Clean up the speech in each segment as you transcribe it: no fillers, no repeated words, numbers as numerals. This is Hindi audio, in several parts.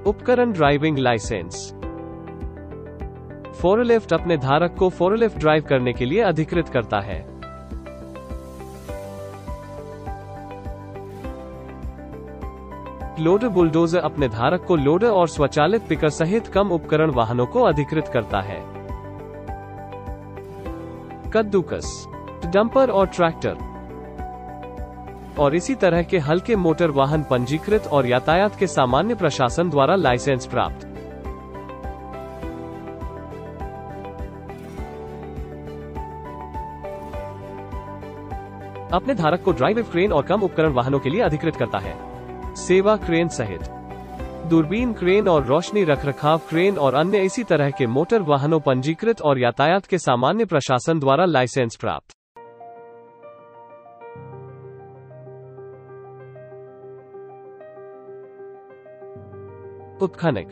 उपकरण ड्राइविंग लाइसेंस। फोरलिफ्ट अपने धारक को फोरलिफ्ट ड्राइव करने के लिए अधिकृत करता है। लोडर बुलडोजर अपने धारक को लोडर और स्वचालित पिकर सहित कम उपकरण वाहनों को अधिकृत करता है। कद्दूकस, डंपर और ट्रैक्टर और इसी तरह के हल्के मोटर वाहन पंजीकृत और यातायात के सामान्य प्रशासन द्वारा लाइसेंस प्राप्त। अपने धारक को ड्राइव क्रेन और कम उपकरण वाहनों के लिए अधिकृत करता है। सेवा क्रेन सहित दूरबीन क्रेन और रोशनी रखरखाव क्रेन और अन्य इसी तरह के मोटर वाहनों पंजीकृत और यातायात के सामान्य प्रशासन द्वारा लाइसेंस प्राप्त। उत्खनक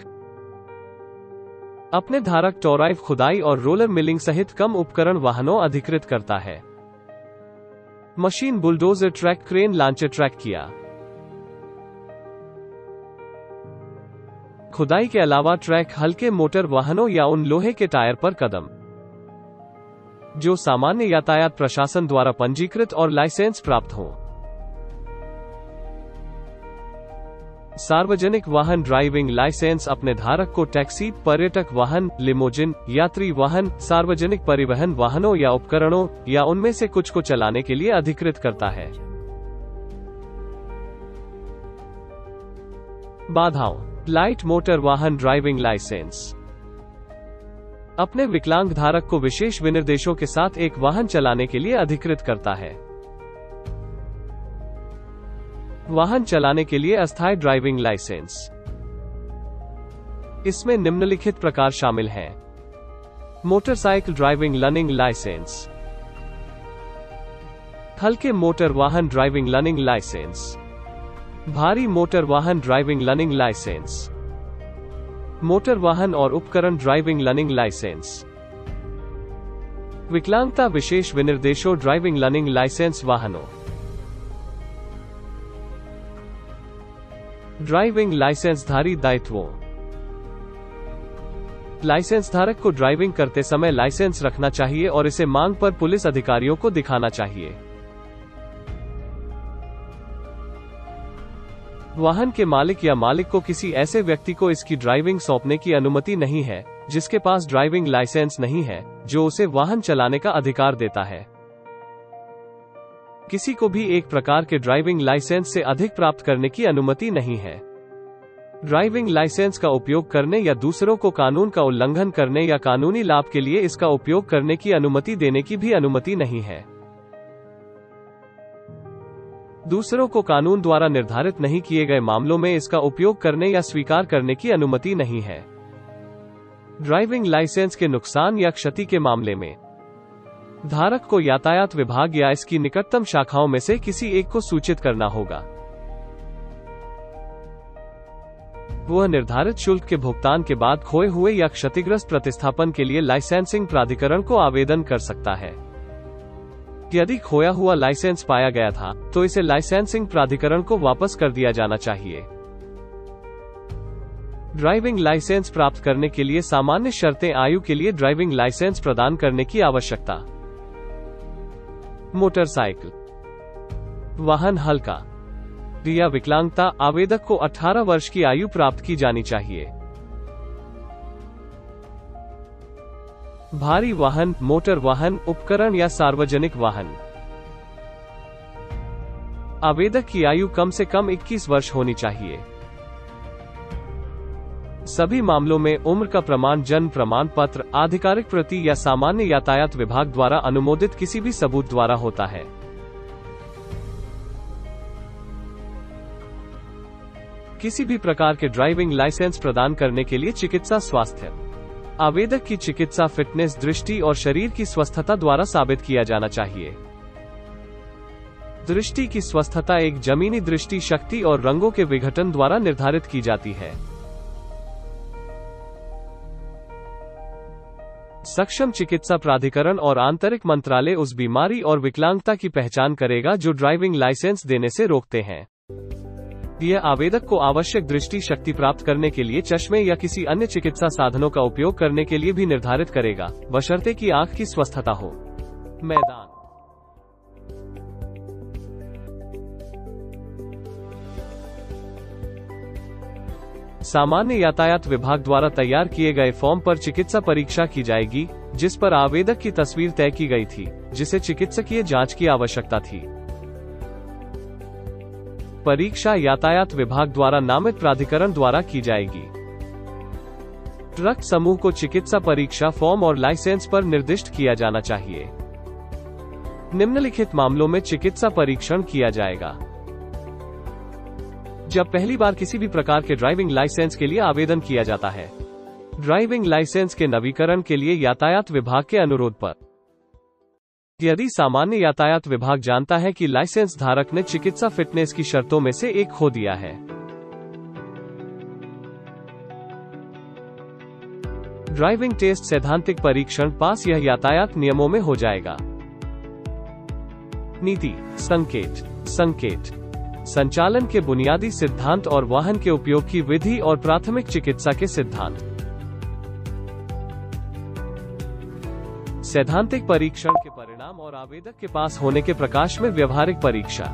अपने धारक टोराइव खुदाई और रोलर मिलिंग सहित कम उपकरण वाहनों अधिकृत करता है। Machine bulldozer track crane launcher track किया। खुदाई के अलावा ट्रैक हल्के मोटर वाहनों या उन लोहे के टायर पर कदम जो सामान्य यातायात प्रशासन द्वारा पंजीकृत और लाइसेंस प्राप्त हो। सार्वजनिक वाहन ड्राइविंग लाइसेंस अपने धारक को टैक्सी, पर्यटक वाहन, लिमोजिन, यात्री वाहन, सार्वजनिक परिवहन वाहनों या उपकरणों या उनमें से कुछ को चलाने के लिए अधिकृत करता है। बाधाओं लाइट मोटर वाहन ड्राइविंग लाइसेंस अपने विकलांग धारक को विशेष विनिर्देशों के साथ एक वाहन चलाने के लिए अधिकृत करता है। वाहन चलाने के लिए अस्थायी ड्राइविंग लाइसेंस। इसमें निम्नलिखित प्रकार शामिल हैं: मोटरसाइकिल ड्राइविंग लर्निंग लाइसेंस, हल्के मोटर वाहन ड्राइविंग लर्निंग लाइसेंस, भारी मोटर वाहन ड्राइविंग लर्निंग लाइसेंस, मोटर वाहन और उपकरण ड्राइविंग लर्निंग लाइसेंस, विकलांगता विशेष विनिर्देशों ड्राइविंग लर्निंग लाइसेंस वाहनों। ड्राइविंग लाइसेंस धारी दायित्वों लाइसेंस धारक को ड्राइविंग करते समय लाइसेंस रखना चाहिए और इसे मांग पर पुलिस अधिकारियों को दिखाना चाहिए। वाहन के मालिक या मालिक को किसी ऐसे व्यक्ति को इसकी ड्राइविंग सौंपने की अनुमति नहीं है जिसके पास ड्राइविंग लाइसेंस नहीं है, जो उसे वाहन चलाने का अधिकार देता है। किसी को भी एक प्रकार के ड्राइविंग लाइसेंस से अधिक प्राप्त करने की अनुमति नहीं है। ड्राइविंग लाइसेंस का उपयोग करने या दूसरों को कानून का उल्लंघन करने या कानूनी लाभ के लिए इसका उपयोग करने की अनुमति देने की भी अनुमति नहीं है। दूसरों को कानून द्वारा निर्धारित नहीं किए गए मामलों में इसका उपयोग करने या स्वीकार करने की अनुमति नहीं है। ड्राइविंग लाइसेंस के नुकसान या क्षति के मामले में धारक को यातायात विभाग या इसकी निकटतम शाखाओं में से किसी एक को सूचित करना होगा। वह निर्धारित शुल्क के भुगतान के बाद खोए हुए या क्षतिग्रस्त प्रतिस्थापन के लिए लाइसेंसिंग प्राधिकरण को आवेदन कर सकता है। यदि खोया हुआ लाइसेंस पाया गया था तो इसे लाइसेंसिंग प्राधिकरण को वापस कर दिया जाना चाहिए। ड्राइविंग लाइसेंस प्राप्त करने के लिए सामान्य शर्तें आयु के लिए ड्राइविंग लाइसेंस प्रदान करने की आवश्यकता। मोटरसाइकिल वाहन हल्का या विकलांगता आवेदक को 18 वर्ष की आयु प्राप्त की जानी चाहिए। भारी वाहन, मोटर वाहन, उपकरण या सार्वजनिक वाहन आवेदक की आयु कम से कम 21 वर्ष होनी चाहिए। सभी मामलों में उम्र का प्रमाण जन्म प्रमाण पत्र, आधिकारिक प्रति या सामान्य यातायात विभाग द्वारा अनुमोदित किसी भी सबूत द्वारा होता है। किसी भी प्रकार के ड्राइविंग लाइसेंस प्रदान करने के लिए चिकित्सा स्वास्थ्य आवेदक की चिकित्सा फिटनेस, दृष्टि और शरीर की स्वस्थता द्वारा साबित किया जाना चाहिए। दृष्टि की स्वस्थता एक जमीनी दृष्टि शक्ति और रंगों के विघटन द्वारा निर्धारित की जाती है। सक्षम चिकित्सा प्राधिकरण और आंतरिक मंत्रालय उस बीमारी और विकलांगता की पहचान करेगा जो ड्राइविंग लाइसेंस देने से रोकते हैं। यह आवेदक को आवश्यक दृष्टि शक्ति प्राप्त करने के लिए चश्मे या किसी अन्य चिकित्सा साधनों का उपयोग करने के लिए भी निर्धारित करेगा, बशर्ते कि आंख की स्वस्थता हो। मैदान सामान्य यातायात विभाग द्वारा तैयार किए गए फॉर्म पर चिकित्सा परीक्षा की जाएगी, जिस पर आवेदक की तस्वीर तय की गई थी, जिसे चिकित्सकीय जांच की आवश्यकता थी। परीक्षा यातायात विभाग द्वारा नामित प्राधिकरण द्वारा की जाएगी। ट्रक समूह को चिकित्सा परीक्षा फॉर्म और लाइसेंस पर निर्दिष्ट किया जाना चाहिए। निम्नलिखित मामलों में चिकित्सा परीक्षण किया जाएगा। जब पहली बार किसी भी प्रकार के ड्राइविंग लाइसेंस के लिए आवेदन किया जाता है, ड्राइविंग लाइसेंस के नवीकरण के लिए यातायात विभाग के अनुरोध पर, यदि सामान्य यातायात विभाग जानता है कि लाइसेंस धारक ने चिकित्सा फिटनेस की शर्तों में से एक खो दिया है। ड्राइविंग टेस्ट सैद्धांतिक परीक्षण पास यह यातायात नियमों में हो जाएगा। नीति संकेत संचालन के बुनियादी सिद्धांत और वाहन के उपयोग की विधि और प्राथमिक चिकित्सा के सिद्धांत। सैद्धांतिक परीक्षण के परिणाम और आवेदक के पास होने के प्रकाश में व्यवहारिक परीक्षा,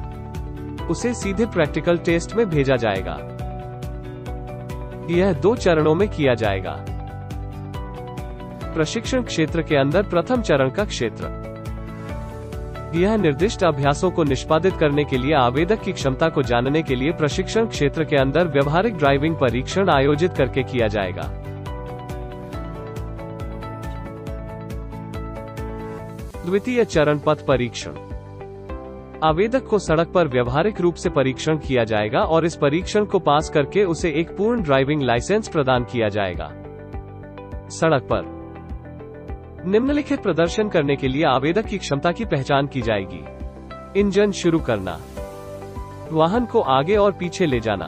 उसे सीधे प्रैक्टिकल टेस्ट में भेजा जाएगा। यह 2 चरणों में किया जाएगा। प्रशिक्षण क्षेत्र के अंदर प्रथम चरण का क्षेत्र, यह निर्दिष्ट अभ्यासों को निष्पादित करने के लिए आवेदक की क्षमता को जानने के लिए प्रशिक्षण क्षेत्र के अंदर व्यवहारिक ड्राइविंग परीक्षण आयोजित करके किया जाएगा। द्वितीय चरण पथ परीक्षण, आवेदक को सड़क पर व्यवहारिक रूप से परीक्षण किया जाएगा और इस परीक्षण को पास करके उसे एक पूर्ण ड्राइविंग लाइसेंस प्रदान किया जाएगा। सड़क पर निम्नलिखित प्रदर्शन करने के लिए आवेदक की क्षमता की पहचान की जाएगी। इंजन शुरू करना, वाहन को आगे और पीछे ले जाना,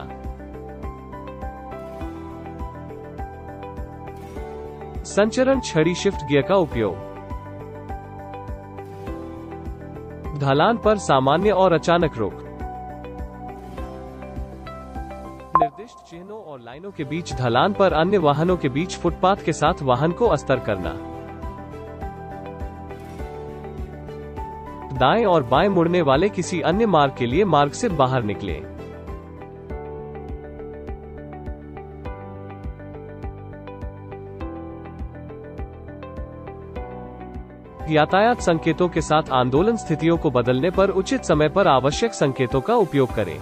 संचरण छड़ी शिफ्ट गियर का उपयोग, ढलान पर सामान्य और अचानक रोक, निर्दिष्ट चिन्हों और लाइनों के बीच ढलान पर अन्य वाहनों के बीच फुटपाथ के साथ वाहन को अस्तर करना, दाएं और बाएं मुड़ने वाले किसी अन्य मार्ग के लिए मार्ग से बाहर निकले। यातायात संकेतों के साथ आंदोलन स्थितियों को बदलने पर उचित समय पर आवश्यक संकेतों का उपयोग करें।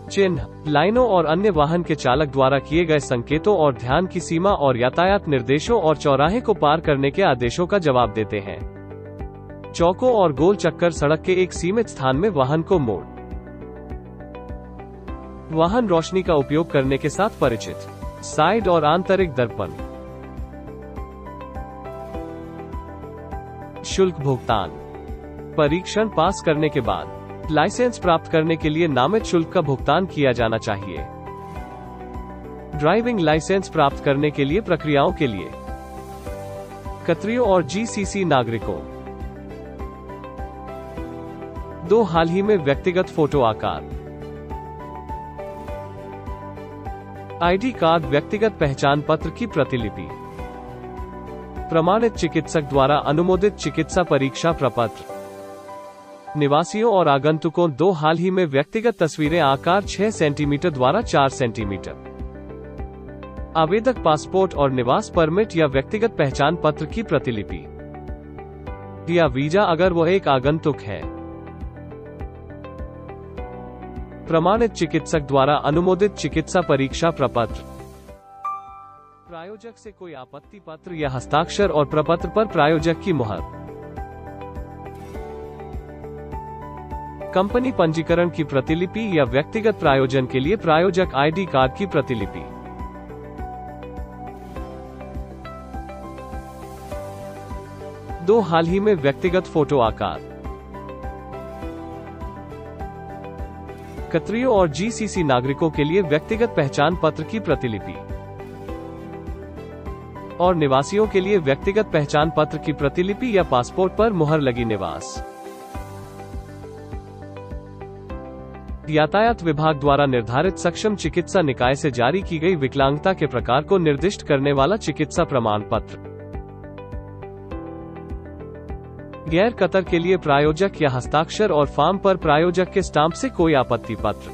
चिन्ह, लाइनों और अन्य वाहन के चालक द्वारा किए गए संकेतों और ध्यान की सीमा और यातायात निर्देशों और चौराहे को पार करने के आदेशों का जवाब देते हैं। चौकों और गोल चक्कर सड़क के एक सीमित स्थान में वाहन को मोड़, वाहन रोशनी का उपयोग करने के साथ परिचित, साइड और आंतरिक दर्पण, शुल्क भुगतान, परीक्षण पास करने के बाद लाइसेंस प्राप्त करने के लिए नामित शुल्क का भुगतान किया जाना चाहिए। ड्राइविंग लाइसेंस प्राप्त करने के लिए प्रक्रियाओं के लिए कतरियों और जीसीसी नागरिकों, 2 हाल ही में व्यक्तिगत फोटो आकार, आईडी कार्ड, व्यक्तिगत पहचान पत्र की प्रतिलिपि, प्रमाणित चिकित्सक द्वारा अनुमोदित चिकित्सा परीक्षा प्रपत्र, निवासियों और आगंतुकों 2 हाल ही में व्यक्तिगत तस्वीरें आकार 6 सेंटीमीटर द्वारा 4 सेंटीमीटर, आवेदक पासपोर्ट और निवास परमिट या व्यक्तिगत पहचान पत्र की प्रतिलिपि या वीजा अगर वह एक आगंतुक है, प्रमाणित चिकित्सक द्वारा अनुमोदित चिकित्सा परीक्षा प्रपत्र, प्रायोजक से कोई आपत्ति पत्र या हस्ताक्षर और प्रपत्र पर प्रायोजक की मुहर, कंपनी पंजीकरण की प्रतिलिपि या व्यक्तिगत प्रायोजन के लिए प्रायोजक आईडी कार्ड की प्रतिलिपि, दो हाल ही में व्यक्तिगत फोटो आकार, कतरियों और जीसीसी नागरिकों के लिए व्यक्तिगत पहचान पत्र की प्रतिलिपि और निवासियों के लिए व्यक्तिगत पहचान पत्र की प्रतिलिपि या पासपोर्ट पर मुहर लगी निवास यातायात विभाग द्वारा निर्धारित सक्षम चिकित्सा निकाय से जारी की गई विकलांगता के प्रकार को निर्दिष्ट करने वाला चिकित्सा प्रमाण पत्र। गैर कतर के लिए प्रायोजक या हस्ताक्षर और फॉर्म पर प्रायोजक के स्टाम्प से कोई आपत्ति पत्र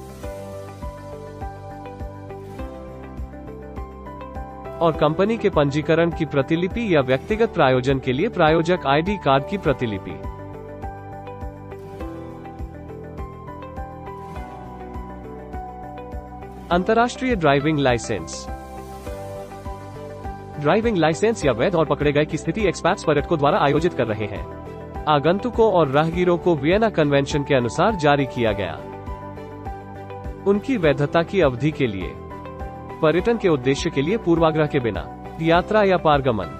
और कंपनी के पंजीकरण की प्रतिलिपि या व्यक्तिगत प्रायोजन के लिए प्रायोजक आईडी कार्ड की प्रतिलिपि। अंतर्राष्ट्रीय ड्राइविंग लाइसेंस। ड्राइविंग लाइसेंस या वैध और पकड़े गए की स्थिति एक्सपैट्स पर्यटकों द्वारा आयोजित कर रहे हैं। आगंतुकों और राहगीरों को वियना कन्वेंशन के अनुसार जारी किया गया। उनकी वैधता की अवधि के लिए, पर्यटन के उद्देश्य के लिए पूर्वाग्रह के बिना यात्रा या पारगमन।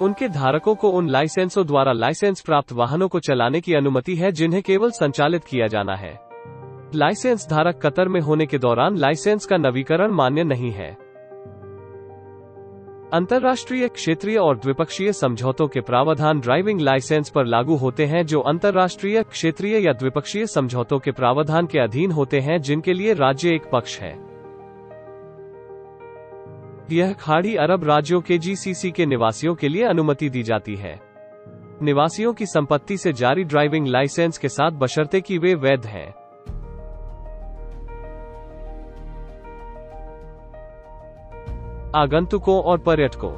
उनके धारकों को उन लाइसेंसों द्वारा लाइसेंस प्राप्त वाहनों को चलाने की अनुमति है जिन्हें केवल संचालित किया जाना है। लाइसेंस धारक कतर में होने के दौरान लाइसेंस का नवीकरण मान्य नहीं है। अंतर्राष्ट्रीय, क्षेत्रीय और द्विपक्षीय समझौतों के प्रावधान ड्राइविंग लाइसेंस पर लागू होते हैं जो अंतर्राष्ट्रीय, क्षेत्रीय या द्विपक्षीय समझौतों के प्रावधान के अधीन होते हैं जिनके लिए राज्य एक पक्ष है। यह खाड़ी अरब राज्यों के जीसीसी के निवासियों के लिए अनुमति दी जाती है। निवासियों की संपत्ति से जारी ड्राइविंग लाइसेंस के साथ बशर्ते कि वे वैध हैं। आगंतुकों और पर्यटकों।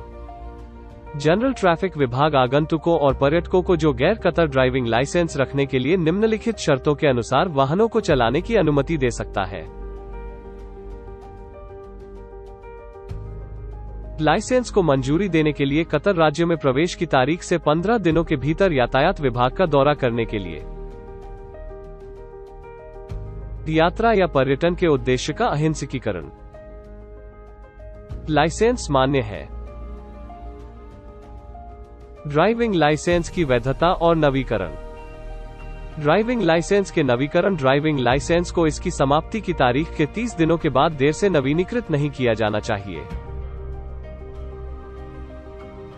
जनरल ट्रैफिक विभाग आगंतुकों और पर्यटकों को जो गैर कतर ड्राइविंग लाइसेंस रखने के लिए निम्नलिखित शर्तों के अनुसार वाहनों को चलाने की अनुमति दे सकता है। लाइसेंस को मंजूरी देने के लिए कतर राज्य में प्रवेश की तारीख से 15 दिनों के भीतर यातायात विभाग का दौरा करने के लिए, यात्रा या पर्यटन के उद्देश्य का अहिंसकीकरण। लाइसेंस मान्य है। ड्राइविंग लाइसेंस की वैधता और नवीकरण। ड्राइविंग लाइसेंस के नवीकरण। ड्राइविंग लाइसेंस को इसकी समाप्ति की तारीख के 30 दिनों के बाद देर से नवीनीकृत नहीं किया जाना चाहिए।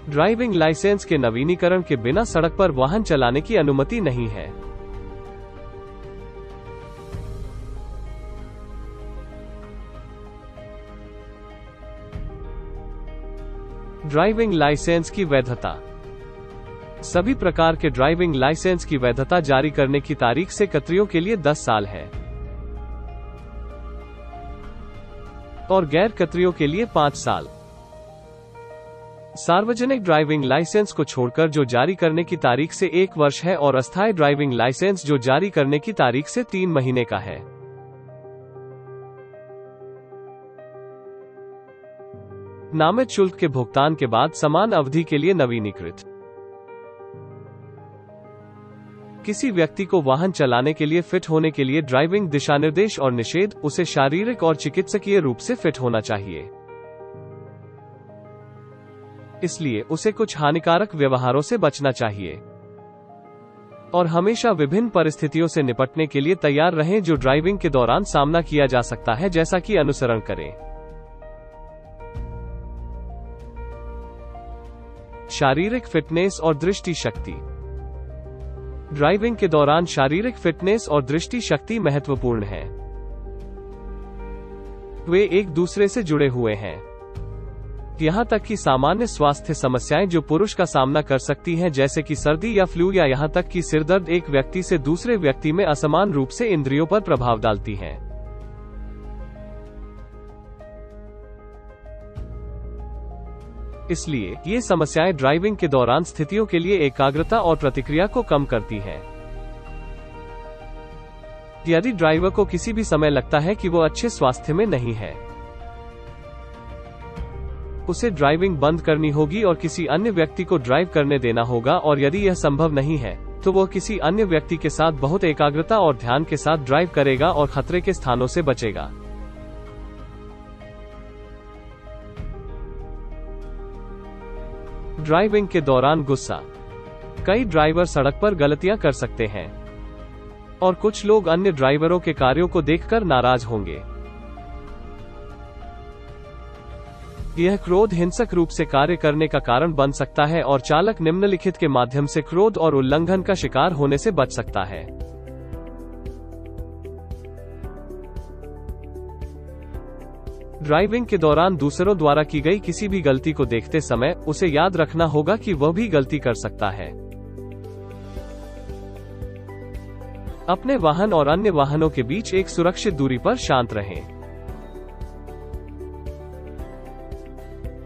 ड्राइविंग लाइसेंस के नवीनीकरण के बिना सड़क पर वाहन चलाने की अनुमति नहीं है। ड्राइविंग लाइसेंस की वैधता। सभी प्रकार के ड्राइविंग लाइसेंस की वैधता जारी करने की तारीख से कतरियों के लिए 10 साल है और गैर कतरियों के लिए 5 साल। सार्वजनिक ड्राइविंग लाइसेंस को छोड़कर जो जारी करने की तारीख से 1 वर्ष है और अस्थायी ड्राइविंग लाइसेंस जो जारी करने की तारीख से 3 महीने का है। नामित शुल्क के भुगतान के बाद समान अवधि के लिए नवीनीकृत। किसी व्यक्ति को वाहन चलाने के लिए फिट होने के लिए ड्राइविंग दिशानिर्देश और निषेध, उसे शारीरिक और चिकित्सकीय रूप से फिट होना चाहिए। इसलिए उसे कुछ हानिकारक व्यवहारों से बचना चाहिए और हमेशा विभिन्न परिस्थितियों से निपटने के लिए तैयार रहें जो ड्राइविंग के दौरान सामना किया जा सकता है, जैसा कि अनुसरण करें। शारीरिक फिटनेस और दृष्टि शक्ति। ड्राइविंग के दौरान शारीरिक फिटनेस और दृष्टि शक्ति महत्वपूर्ण है। वे एक दूसरे से जुड़े हुए हैं। यहां तक कि सामान्य स्वास्थ्य समस्याएं जो पुरुष का सामना कर सकती हैं, जैसे कि सर्दी या फ्लू या यहां तक कि सिरदर्द, एक व्यक्ति से दूसरे व्यक्ति में असमान रूप से इंद्रियों पर प्रभाव डालती हैं। इसलिए ये समस्याएं ड्राइविंग के दौरान स्थितियों के लिए एकाग्रता और प्रतिक्रिया को कम करती हैं। यदि ड्राइवर को किसी भी समय लगता है कि वो अच्छे स्वास्थ्य में नहीं है, उसे ड्राइविंग बंद करनी होगी और किसी अन्य व्यक्ति को ड्राइव करने देना होगा, और यदि यह संभव नहीं है तो वह किसी अन्य व्यक्ति के साथ बहुत एकाग्रता और ध्यान के साथ ड्राइव करेगा और खतरे के स्थानों से बचेगा। ड्राइविंग के दौरान गुस्सा। कई ड्राइवर सड़क पर गलतियां कर सकते हैं और कुछ लोग अन्य ड्राइवरों के कार्यों को देखकर नाराज होंगे। यह क्रोध हिंसक रूप से कार्य करने का कारण बन सकता है और चालक निम्नलिखित के माध्यम से क्रोध और उल्लंघन का शिकार होने से बच सकता है। ड्राइविंग के दौरान दूसरों द्वारा की गई किसी भी गलती को देखते समय उसे याद रखना होगा कि वह भी गलती कर सकता है। अपने वाहन और अन्य वाहनों के बीच एक सुरक्षित दूरी पर शांत रहें।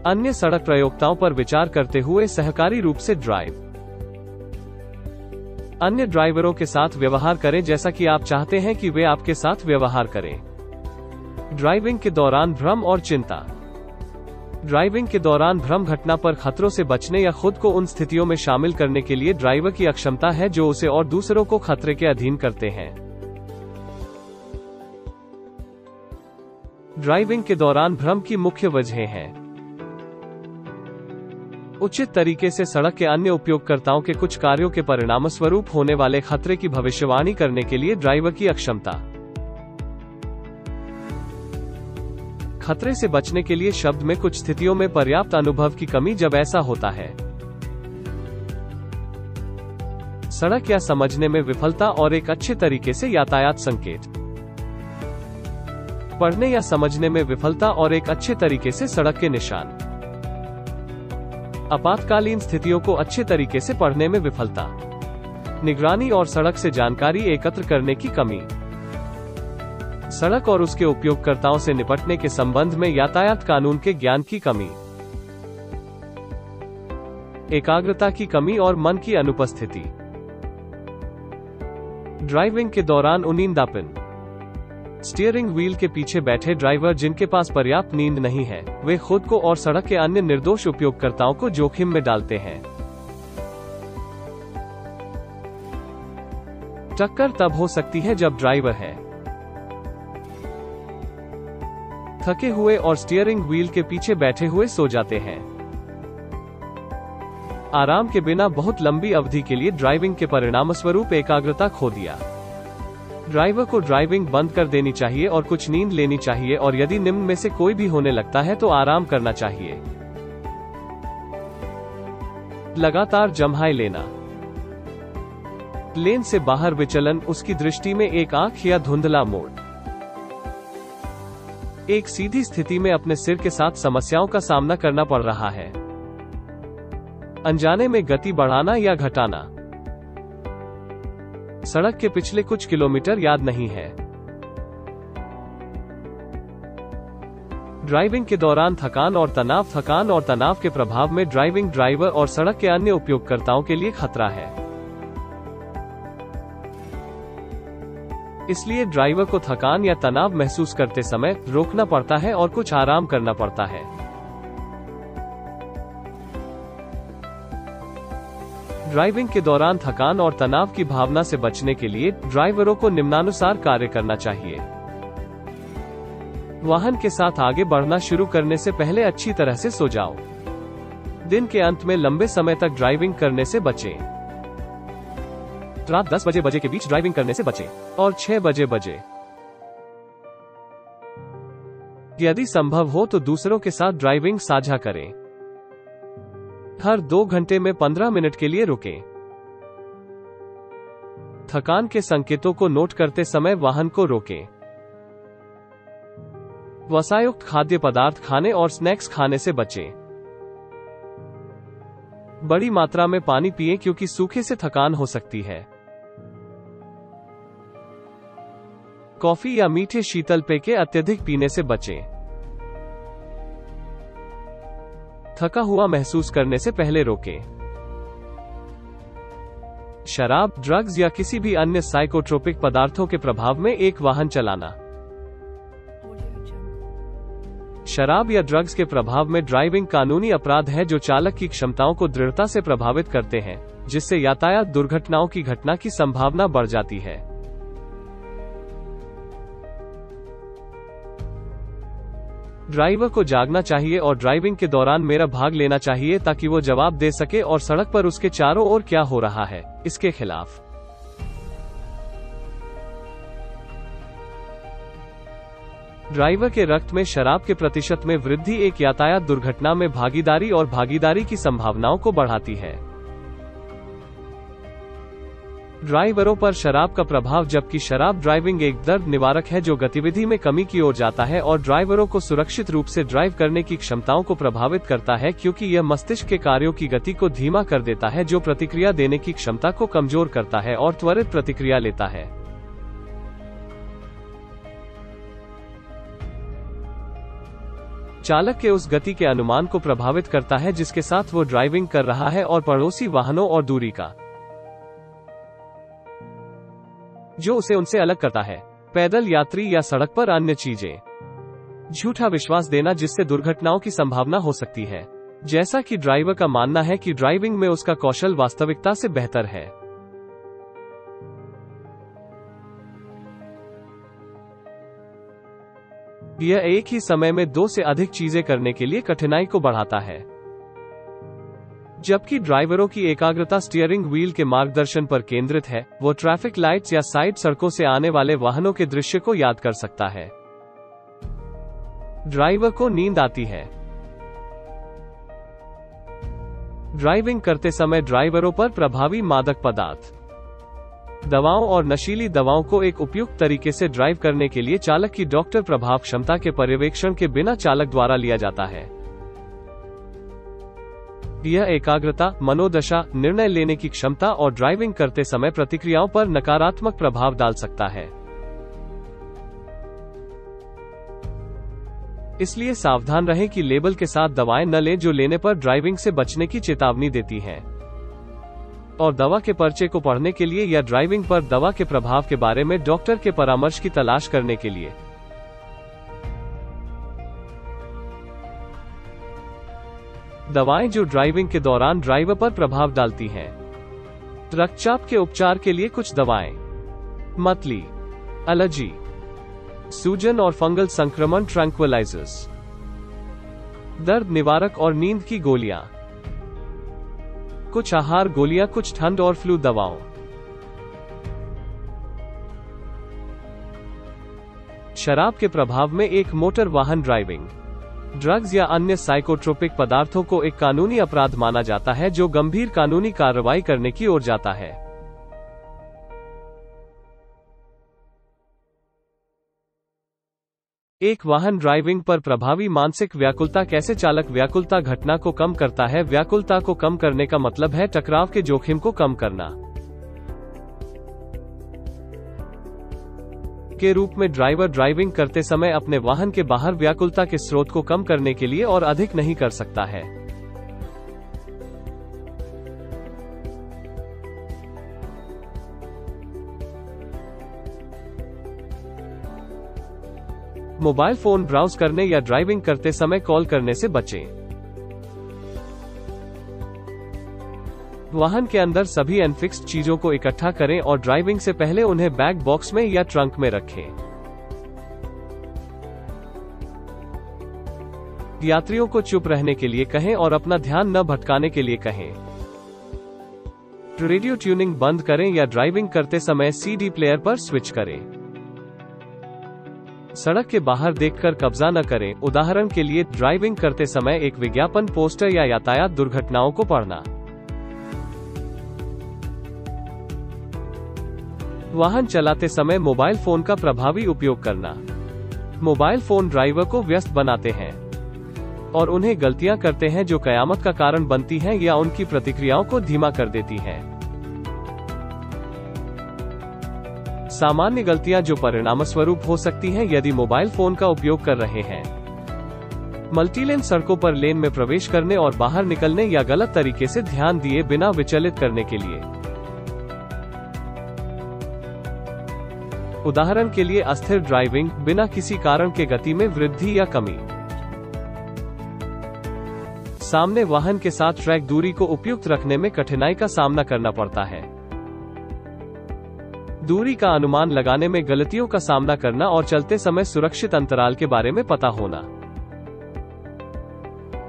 अन्य सड़क प्रयोक्ताओं पर विचार करते हुए सहकारी रूप से ड्राइव। अन्य ड्राइवरों के साथ व्यवहार करें जैसा कि आप चाहते हैं कि वे आपके साथ व्यवहार करें। ड्राइविंग के दौरान भ्रम और चिंता। ड्राइविंग के दौरान भ्रम घटना पर खतरों से बचने या खुद को उन स्थितियों में शामिल करने के लिए ड्राइवर की अक्षमता है जो उसे और दूसरों को खतरे के अधीन करते हैं। ड्राइविंग के दौरान भ्रम की मुख्य वजहें हैं। उचित तरीके से सड़क के अन्य उपयोगकर्ताओं के कुछ कार्यों के परिणामस्वरूप होने वाले खतरे की भविष्यवाणी करने के लिए ड्राइवर की अक्षमता। खतरे से बचने के लिए शब्द में कुछ स्थितियों में पर्याप्त अनुभव की कमी जब ऐसा होता है। सड़क या समझने में विफलता और एक अच्छे तरीके से यातायात संकेत। पढ़ने या समझने में विफलता और एक अच्छे तरीके से सड़क के निशान। आपातकालीन स्थितियों को अच्छे तरीके से पढ़ने में विफलता। निगरानी और सड़क से जानकारी एकत्र करने की कमी। सड़क और उसके उपयोगकर्ताओं से निपटने के संबंध में यातायात कानून के ज्ञान की कमी। एकाग्रता की कमी और मन की अनुपस्थिति। ड्राइविंग के दौरान नींदापन। स्टीयरिंग व्हील के पीछे बैठे ड्राइवर जिनके पास पर्याप्त नींद नहीं है, वे खुद को और सड़क के अन्य निर्दोष उपयोगकर्ताओं को जोखिम में डालते हैं। टक्कर तब हो सकती है जब ड्राइवर है थके हुए और स्टीयरिंग व्हील के पीछे बैठे हुए सो जाते हैं। आराम के बिना बहुत लंबी अवधि के लिए ड्राइविंग के परिणामस्वरूप एकाग्रता खो दिया। ड्राइवर को ड्राइविंग बंद कर देनी चाहिए और कुछ नींद लेनी चाहिए, और यदि निम्न में से कोई भी होने लगता है तो आराम करना चाहिए। लगातार जम्हाई लेना। लेन से बाहर विचलन, उसकी दृष्टि में एक आंख या धुंधला मोड़। एक सीधी स्थिति में अपने सिर के साथ समस्याओं का सामना करना पड़ रहा है। अनजाने में गति बढ़ाना या घटाना। सड़क के पिछले कुछ किलोमीटर याद नहीं है। ड्राइविंग के दौरान थकान और तनाव के प्रभाव में ड्राइविंग ड्राइवर और सड़क के अन्य उपयोगकर्ताओं के लिए खतरा है। इसलिए ड्राइवर को थकान या तनाव महसूस करते समय रोकना पड़ता है और कुछ आराम करना पड़ता है। ड्राइविंग के दौरान थकान और तनाव की भावना से बचने के लिए ड्राइवरों को निम्नानुसार कार्य करना चाहिए। वाहन के साथ आगे बढ़ना शुरू करने से पहले अच्छी तरह से सो जाओ। दिन के अंत में लंबे समय तक ड्राइविंग करने से बचें। रात 10 बजे के बीच ड्राइविंग करने से बचें और 6 बजे यदि संभव हो तो दूसरों के साथ ड्राइविंग साझा करें। हर 2 घंटे में 15 मिनट के लिए रुकें। थकान के संकेतों को नोट करते समय वाहन को रोकें। वसायुक्त खाद्य पदार्थ खाने और स्नैक्स खाने से बचें। बड़ी मात्रा में पानी पिएं क्योंकि सूखे से थकान हो सकती है। कॉफी या मीठे शीतल पेय के अत्यधिक पीने से बचें। थका हुआ महसूस करने से पहले रोकें। शराब, ड्रग्स या किसी भी अन्य साइकोट्रोपिक पदार्थों के प्रभाव में एक वाहन चलाना। शराब या ड्रग्स के प्रभाव में ड्राइविंग कानूनी अपराध है जो चालक की क्षमताओं को दृढ़ता से प्रभावित करते हैं, जिससे यातायात दुर्घटनाओं की घटना की संभावना बढ़ जाती है। ड्राइवर को जागना चाहिए और ड्राइविंग के दौरान मेरा भाग लेना चाहिए ताकि वो जवाब दे सके और सड़क पर उसके चारों ओर क्या हो रहा है इसके खिलाफ। ड्राइवर के रक्त में शराब के प्रतिशत में वृद्धि एक यातायात दुर्घटना में भागीदारी और भागीदारी की संभावनाओं को बढ़ाती है। ड्राइवरों पर शराब का प्रभाव। जबकि शराब ड्राइविंग एक दर्द निवारक है जो गतिविधि में कमी की ओर जाता है और ड्राइवरों को सुरक्षित रूप से ड्राइव करने की क्षमताओं को प्रभावित करता है, क्योंकि यह मस्तिष्क के कार्यों की गति को धीमा कर देता है जो प्रतिक्रिया देने की क्षमता को कमजोर करता है और त्वरित प्रतिक्रिया लेता है। चालक के उस गति के अनुमान को प्रभावित करता है जिसके साथ वो ड्राइविंग कर रहा है और पड़ोसी वाहनों और दूरी का जो उसे उनसे अलग करता है, पैदल यात्री या सड़क पर अन्य चीजें। झूठा विश्वास देना जिससे दुर्घटनाओं की संभावना हो सकती है। जैसा कि ड्राइवर का मानना है कि ड्राइविंग में उसका कौशल वास्तविकता से बेहतर है। यह एक ही समय में 2 से अधिक चीजें करने के लिए कठिनाई को बढ़ाता है। जबकि ड्राइवरों की एकाग्रता स्टीयरिंग व्हील के मार्गदर्शन पर केंद्रित है, वो ट्रैफिक लाइट्स या साइड सड़कों से आने वाले वाहनों के दृश्य को याद कर सकता है। ड्राइवर को नींद आती है। ड्राइविंग करते समय ड्राइवरों पर प्रभावी मादक पदार्थ, दवाओं और नशीली दवाओं को एक उपयुक्त तरीके से ड्राइव करने के लिए चालक की डॉक्टर प्रभाव क्षमता के पर्यवेक्षण के बिना चालक द्वारा लिया जाता है। यह एकाग्रता, मनोदशा, निर्णय लेने की क्षमता और ड्राइविंग करते समय प्रतिक्रियाओं पर नकारात्मक प्रभाव डाल सकता है। इसलिए सावधान रहें कि लेबल के साथ दवाएं न लें जो लेने पर ड्राइविंग से बचने की चेतावनी देती हैं। और दवा के पर्चे को पढ़ने के लिए या ड्राइविंग पर दवा के प्रभाव के बारे में डॉक्टर के परामर्श की तलाश करने के लिए। दवाएं जो ड्राइविंग के दौरान ड्राइवर पर प्रभाव डालती हैं। रक्तचाप के उपचार के लिए कुछ दवाएं: मतली, एलर्जी, सूजन और फंगल संक्रमण ट्रैंक्विलाइजर्स, दर्द निवारक और नींद की गोलियां, कुछ आहार गोलियां, कुछ ठंड और फ्लू दवाओं। शराब के प्रभाव में एक मोटर वाहन ड्राइविंग। ड्रग्स या अन्य साइकोट्रोपिक पदार्थों को एक कानूनी अपराध माना जाता है जो गंभीर कानूनी कार्रवाई करने की ओर जाता है। एक वाहन ड्राइविंग पर प्रभावी मानसिक व्याकुलता। कैसे चालक व्याकुलता घटना को कम करता है? व्याकुलता को कम करने का मतलब है टकराव के जोखिम को कम करना। के रूप में ड्राइवर ड्राइविंग करते समय अपने वाहन के बाहर व्याकुलता के स्रोत को कम करने के लिए और अधिक नहीं कर सकता है। मोबाइल फोन ब्राउज करने या ड्राइविंग करते समय कॉल करने से बचें। वाहन के अंदर सभी अनफिक्स्ड चीजों को इकट्ठा करें और ड्राइविंग से पहले उन्हें बैग बॉक्स में या ट्रंक में रखें। यात्रियों को चुप रहने के लिए कहें और अपना ध्यान न भटकाने के लिए कहें। रेडियो ट्यूनिंग बंद करें या ड्राइविंग करते समय सीडी प्लेयर पर स्विच करें। सड़क के बाहर देखकर कब्जा न करें। उदाहरण के लिए, ड्राइविंग करते समय एक विज्ञापन, पोस्टर या यातायात दुर्घटनाओं को पढ़ना। वाहन चलाते समय मोबाइल फोन का प्रभावी उपयोग करना। मोबाइल फोन ड्राइवर को व्यस्त बनाते हैं और उन्हें गलतियां करते हैं जो कयामत का कारण बनती हैं या उनकी प्रतिक्रियाओं को धीमा कर देती हैं। सामान्य गलतियां जो परिणामस्वरूप हो सकती हैं यदि मोबाइल फोन का उपयोग कर रहे हैं। मल्टीलेन सड़कों पर लेन में प्रवेश करने और बाहर निकलने या गलत तरीके से ध्यान दिए बिना विचलित करने के लिए। उदाहरण के लिए, अस्थिर ड्राइविंग, बिना किसी कारण के गति में वृद्धि या कमी। सामने वाहन के साथ ट्रैक दूरी को उपयुक्त रखने में कठिनाई का सामना करना पड़ता है। दूरी का अनुमान लगाने में गलतियों का सामना करना और चलते समय सुरक्षित अंतराल के बारे में पता होना।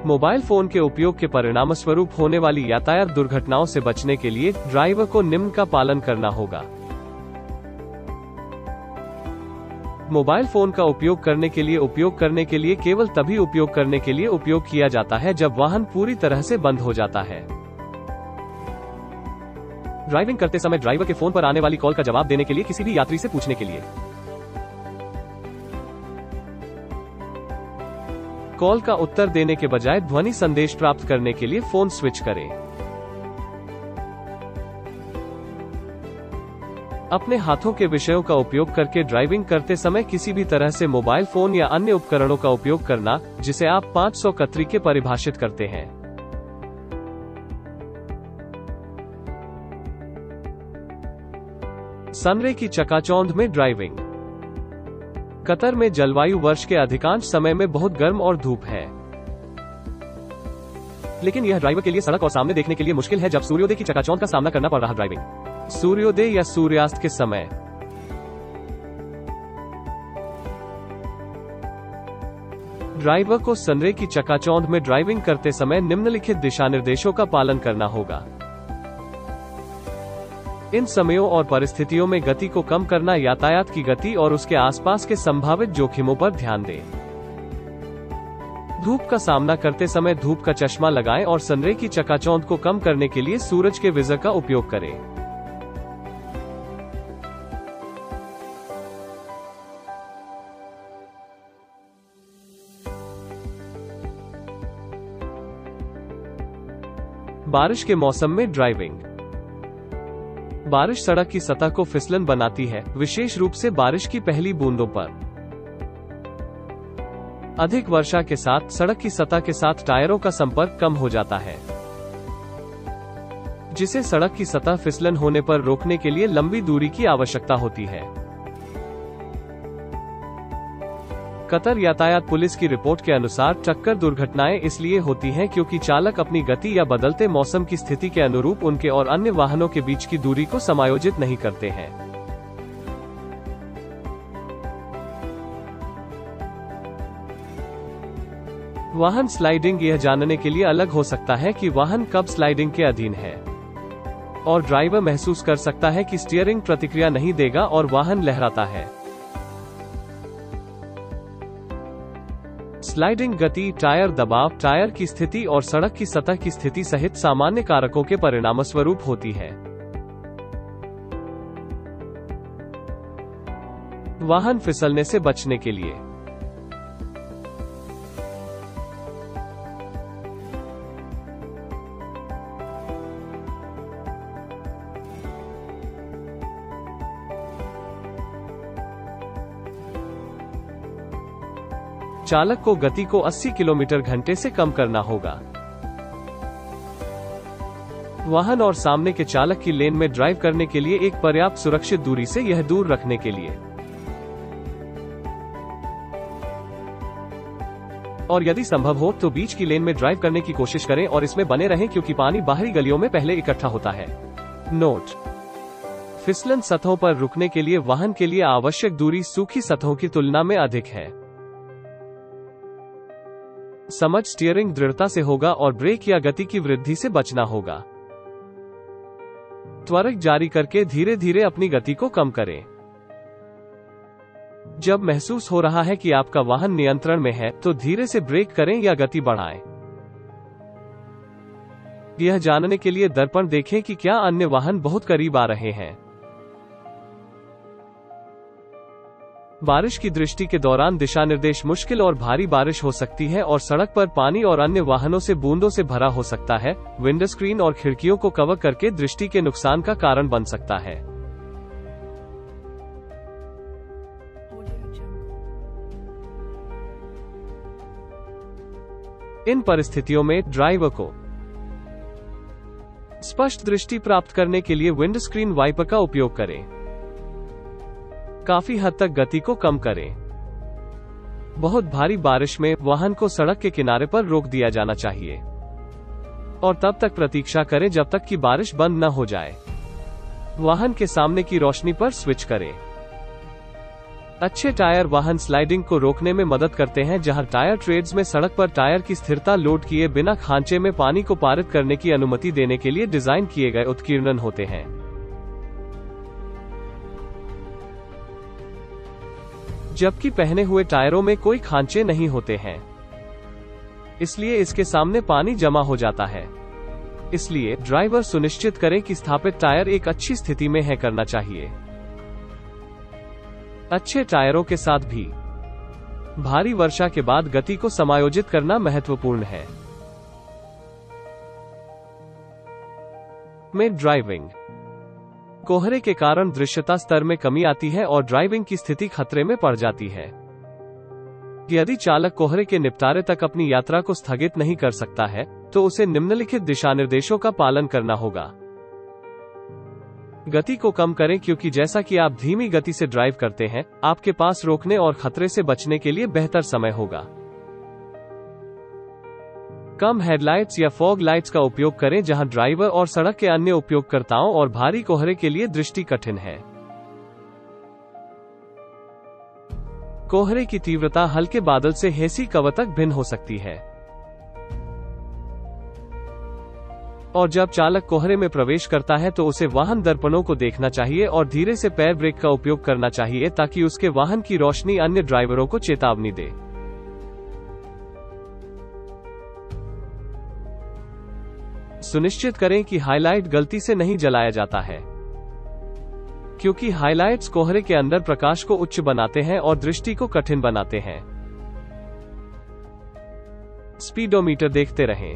मोबाइल फोन के उपयोग के परिणामस्वरूप होने वाली यातायात दुर्घटनाओं से बचने के लिए ड्राइवर को निम्न का पालन करना होगा। मोबाइल फोन का उपयोग करने के लिए केवल तभी उपयोग करने के लिए उपयोग किया जाता है जब वाहन पूरी तरह से बंद हो जाता है। ड्राइविंग करते समय ड्राइवर के फोन पर आने वाली कॉल का जवाब देने के लिए, किसी भी यात्री से पूछने के लिए। कॉल का उत्तर देने के बजाय ध्वनि संदेश प्राप्त करने के लिए फोन स्विच करें। अपने हाथों के विषयों का उपयोग करके ड्राइविंग करते समय किसी भी तरह से मोबाइल फोन या अन्य उपकरणों का उपयोग करना, जिसे आप 500 तरीके परिभाषित करते हैं। सनरे की चकाचौंध में ड्राइविंग। कतर में जलवायु वर्ष के अधिकांश समय में बहुत गर्म और धूप है, लेकिन यह ड्राइवर के लिए सड़क और सामने देखने के लिए मुश्किल है जब सूर्योदय की चकाचौंध का सामना करना पड़ रहा। ड्राइविंग सूर्योदय या सूर्यास्त के समय। ड्राइवर को सनरे की चकाचौंध में ड्राइविंग करते समय निम्नलिखित दिशा निर्देशों का पालन करना होगा। इन समयों और परिस्थितियों में गति को कम करना, यातायात की गति और उसके आसपास के संभावित जोखिमों पर ध्यान दें। धूप का सामना करते समय धूप का चश्मा लगाएं और सनरे की चकाचौंध को कम करने के लिए सूरज के विजर का उपयोग करें। बारिश के मौसम में ड्राइविंग। बारिश सड़क की सतह को फिसलन बनाती है, विशेष रूप से बारिश की पहली बूंदों पर। अधिक वर्षा के साथ सड़क की सतह के साथ टायरों का संपर्क कम हो जाता है, जिसे सड़क की सतह फिसलन होने पर रोकने के लिए लंबी दूरी की आवश्यकता होती है। कतर यातायात पुलिस की रिपोर्ट के अनुसार टक्कर दुर्घटनाएं इसलिए होती हैं क्योंकि चालक अपनी गति या बदलते मौसम की स्थिति के अनुरूप उनके और अन्य वाहनों के बीच की दूरी को समायोजित नहीं करते हैं। वाहन स्लाइडिंग यह जानने के लिए अलग हो सकता है कि वाहन कब स्लाइडिंग के अधीन है, और ड्राइवर महसूस कर सकता है कि स्टीयरिंग प्रतिक्रिया नहीं देगा और वाहन लहराता है। स्लाइडिंग गति, टायर दबाव, टायर की स्थिति और सड़क की सतह की स्थिति सहित सामान्य कारकों के परिणामस्वरूप होती है। वाहन फिसलने से बचने के लिए चालक को गति को 80 किलोमीटर घंटे से कम करना होगा। वाहन और सामने के चालक की लेन में ड्राइव करने के लिए एक पर्याप्त सुरक्षित दूरी से यह दूर रखने के लिए, और यदि संभव हो तो बीच की लेन में ड्राइव करने की कोशिश करें और इसमें बने रहें क्योंकि पानी बाहरी गलियों में पहले इकट्ठा होता है। नोट: फिसलन सतहों पर रुकने के लिए वाहन के लिए आवश्यक दूरी सूखी सतहों की तुलना में अधिक है। समझ: स्टीयरिंग दृढ़ता से होगा और ब्रेक या गति की वृद्धि से बचना होगा। त्वरित जारी करके धीरे धीरे अपनी गति को कम करें। जब महसूस हो रहा है कि आपका वाहन नियंत्रण में है तो धीरे से ब्रेक करें या गति बढ़ाएं। यह जानने के लिए दर्पण देखें कि क्या अन्य वाहन बहुत करीब आ रहे हैं। बारिश की दृष्टि के दौरान दिशा निर्देश मुश्किल और भारी बारिश हो सकती है और सड़क पर पानी और अन्य वाहनों से बूंदों से भरा हो सकता है। विंडस्क्रीन और खिड़कियों को कवर करके दृष्टि के नुकसान का कारण बन सकता है। इन परिस्थितियों में ड्राइवर को स्पष्ट दृष्टि प्राप्त करने के लिए विंडस्क्रीन वाइपर का उपयोग करें। काफी हद तक गति को कम करें। बहुत भारी बारिश में वाहन को सड़क के किनारे पर रोक दिया जाना चाहिए और तब तक प्रतीक्षा करें जब तक कि बारिश बंद न हो जाए। वाहन के सामने की रोशनी पर स्विच करें। अच्छे टायर वाहन स्लाइडिंग को रोकने में मदद करते हैं, जहां टायर ट्रेड्स में सड़क पर टायर की स्थिरता लोड किए बिना खांचे में पानी को पारित करने की अनुमति देने के लिए डिजाइन किए गए उत्कीर्णन होते हैं। जबकि पहने हुए टायरों में कोई खांचे नहीं होते हैं, इसलिए इसके सामने पानी जमा हो जाता है। इसलिए ड्राइवर सुनिश्चित करें कि स्थापित टायर एक अच्छी स्थिति में है करना चाहिए। अच्छे टायरों के साथ भी भारी वर्षा के बाद गति को समायोजित करना महत्वपूर्ण है। में ड्राइविंग कोहरे के कारण दृश्यता स्तर में कमी आती है और ड्राइविंग की स्थिति खतरे में पड़ जाती है। यदि चालक कोहरे के निपटारे तक अपनी यात्रा को स्थगित नहीं कर सकता है तो उसे निम्नलिखित दिशानिर्देशों का पालन करना होगा। गति को कम करें, क्योंकि जैसा कि आप धीमी गति से ड्राइव करते हैं, आपके पास रोकने और खतरे से बचने के लिए बेहतर समय होगा। कम हेडलाइट्स या फॉग लाइट्स का उपयोग करें जहां ड्राइवर और सड़क के अन्य उपयोगकर्ताओं और भारी कोहरे के लिए दृष्टि कठिन है। कोहरे की तीव्रता हल्के बादल से हेसी कवर तक भिन्न हो सकती है, और जब चालक कोहरे में प्रवेश करता है तो उसे वाहन दर्पणों को देखना चाहिए और धीरे से पैर ब्रेक का उपयोग करना चाहिए ताकि उसके वाहन की रोशनी अन्य ड्राइवरों को चेतावनी दे। सुनिश्चित करें कि हाइलाइट गलती से नहीं जलाया जाता है, क्योंकि हाइलाइट्स कोहरे के अंदर प्रकाश को उच्च बनाते हैं और दृष्टि को कठिन बनाते हैं। स्पीडोमीटर देखते रहें,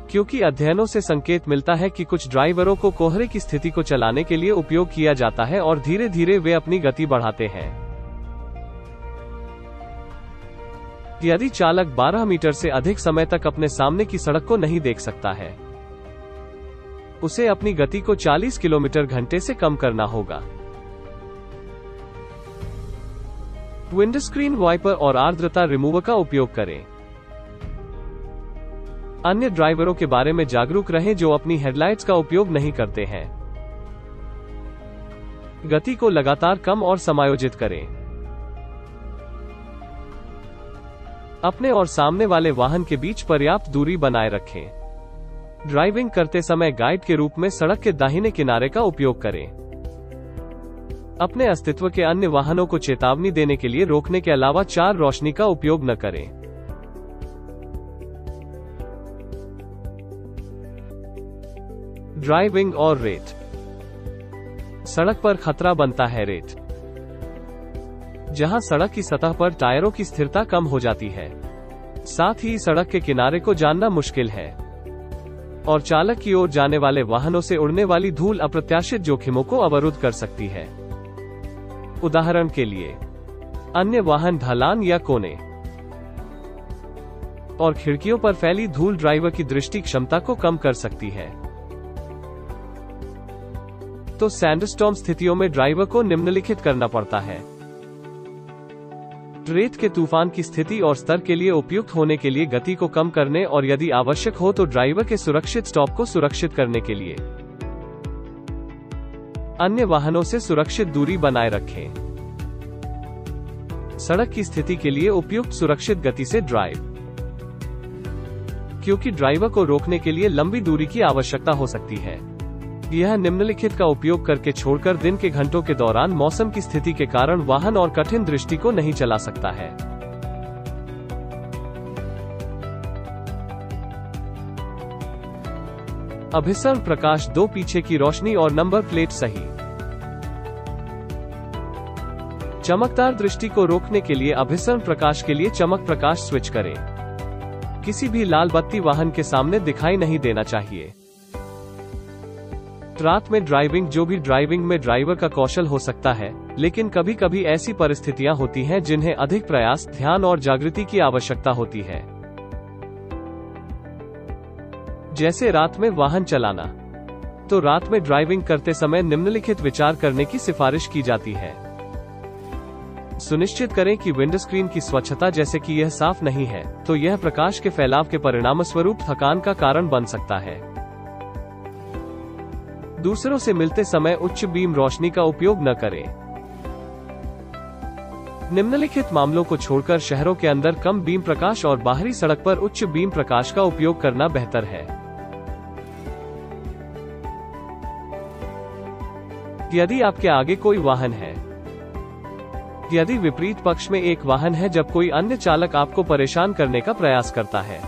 क्योंकि अध्ययनों से संकेत मिलता है कि कुछ ड्राइवरों को कोहरे की स्थिति को चलाने के लिए उपयोग किया जाता है और धीरे धीरे वे अपनी गति बढ़ाते हैं। यदि चालक 12 मीटर से अधिक समय तक अपने सामने की सड़क को नहीं देख सकता है, उसे अपनी गति को 40 किलोमीटर घंटे से कम करना होगा। विंडस्क्रीन वाइपर और आर्द्रता रिमूवर का उपयोग करें। अन्य ड्राइवरों के बारे में जागरूक रहें जो अपनी हेडलाइट्स का उपयोग नहीं करते हैं। गति को लगातार कम और समायोजित करें। अपने और सामने वाले वाहन के बीच पर्याप्त दूरी बनाए रखें। ड्राइविंग करते समय गाइड के रूप में सड़क के दाहिने किनारे का उपयोग करें। अपने अस्तित्व के अन्य वाहनों को चेतावनी देने के लिए रोकने के अलावा 4 रोशनी का उपयोग न करें। ड्राइविंग और रेट। सड़क पर खतरा बनता है रेट, जहां सड़क की सतह पर टायरों की स्थिरता कम हो जाती है। साथ ही सड़क के किनारे को जानना मुश्किल है और चालक की ओर जाने वाले वाहनों से उड़ने वाली धूल अप्रत्याशित जोखिमों को अवरुद्ध कर सकती है। उदाहरण के लिए, अन्य वाहन, ढलान या कोने और खिड़कियों पर फैली धूल ड्राइवर की दृष्टि क्षमता को कम कर सकती है। तो सैंडस्टॉर्म स्थितियों में ड्राइवर को निम्नलिखित करना पड़ता है। रेत के तूफान की स्थिति और स्तर के लिए उपयुक्त होने के लिए गति को कम करने और यदि आवश्यक हो तो ड्राइवर के सुरक्षित स्टॉप को सुरक्षित करने के लिए अन्य वाहनों से सुरक्षित दूरी बनाए रखें। सड़क की स्थिति के लिए उपयुक्त सुरक्षित गति से ड्राइव, क्योंकि ड्राइवर को रोकने के लिए लंबी दूरी की आवश्यकता हो सकती है। यह निम्नलिखित का उपयोग करके छोड़कर दिन के घंटों के दौरान मौसम की स्थिति के कारण वाहन और कठिन दृष्टि को नहीं चला सकता है। अभिसरण प्रकाश 2 पीछे की रोशनी और नंबर प्लेट सही। चमकदार दृष्टि को रोकने के लिए अभिसरण प्रकाश के लिए चमक प्रकाश स्विच करें। किसी भी लाल बत्ती वाहन के सामने दिखाई नहीं देना चाहिए। रात में ड्राइविंग। जो भी ड्राइविंग में ड्राइवर का कौशल हो सकता है, लेकिन कभी कभी ऐसी परिस्थितियां होती हैं जिन्हें अधिक प्रयास, ध्यान और जागृति की आवश्यकता होती है, जैसे रात में वाहन चलाना। तो रात में ड्राइविंग करते समय निम्नलिखित विचार करने की सिफारिश की जाती है। सुनिश्चित करें कि विंडस्क्रीन की स्वच्छता, जैसे कि यह साफ नहीं है तो यह प्रकाश के फैलाव के परिणामस्वरूप थकान का कारण बन सकता है। दूसरों से मिलते समय उच्च बीम रोशनी का उपयोग न करें। निम्नलिखित मामलों को छोड़कर शहरों के अंदर कम बीम प्रकाश और बाहरी सड़क पर उच्च बीम प्रकाश का उपयोग करना बेहतर है। यदि आपके आगे कोई वाहन है, यदि विपरीत पक्ष में एक वाहन है जब कोई अन्य चालक आपको परेशान करने का प्रयास करता है,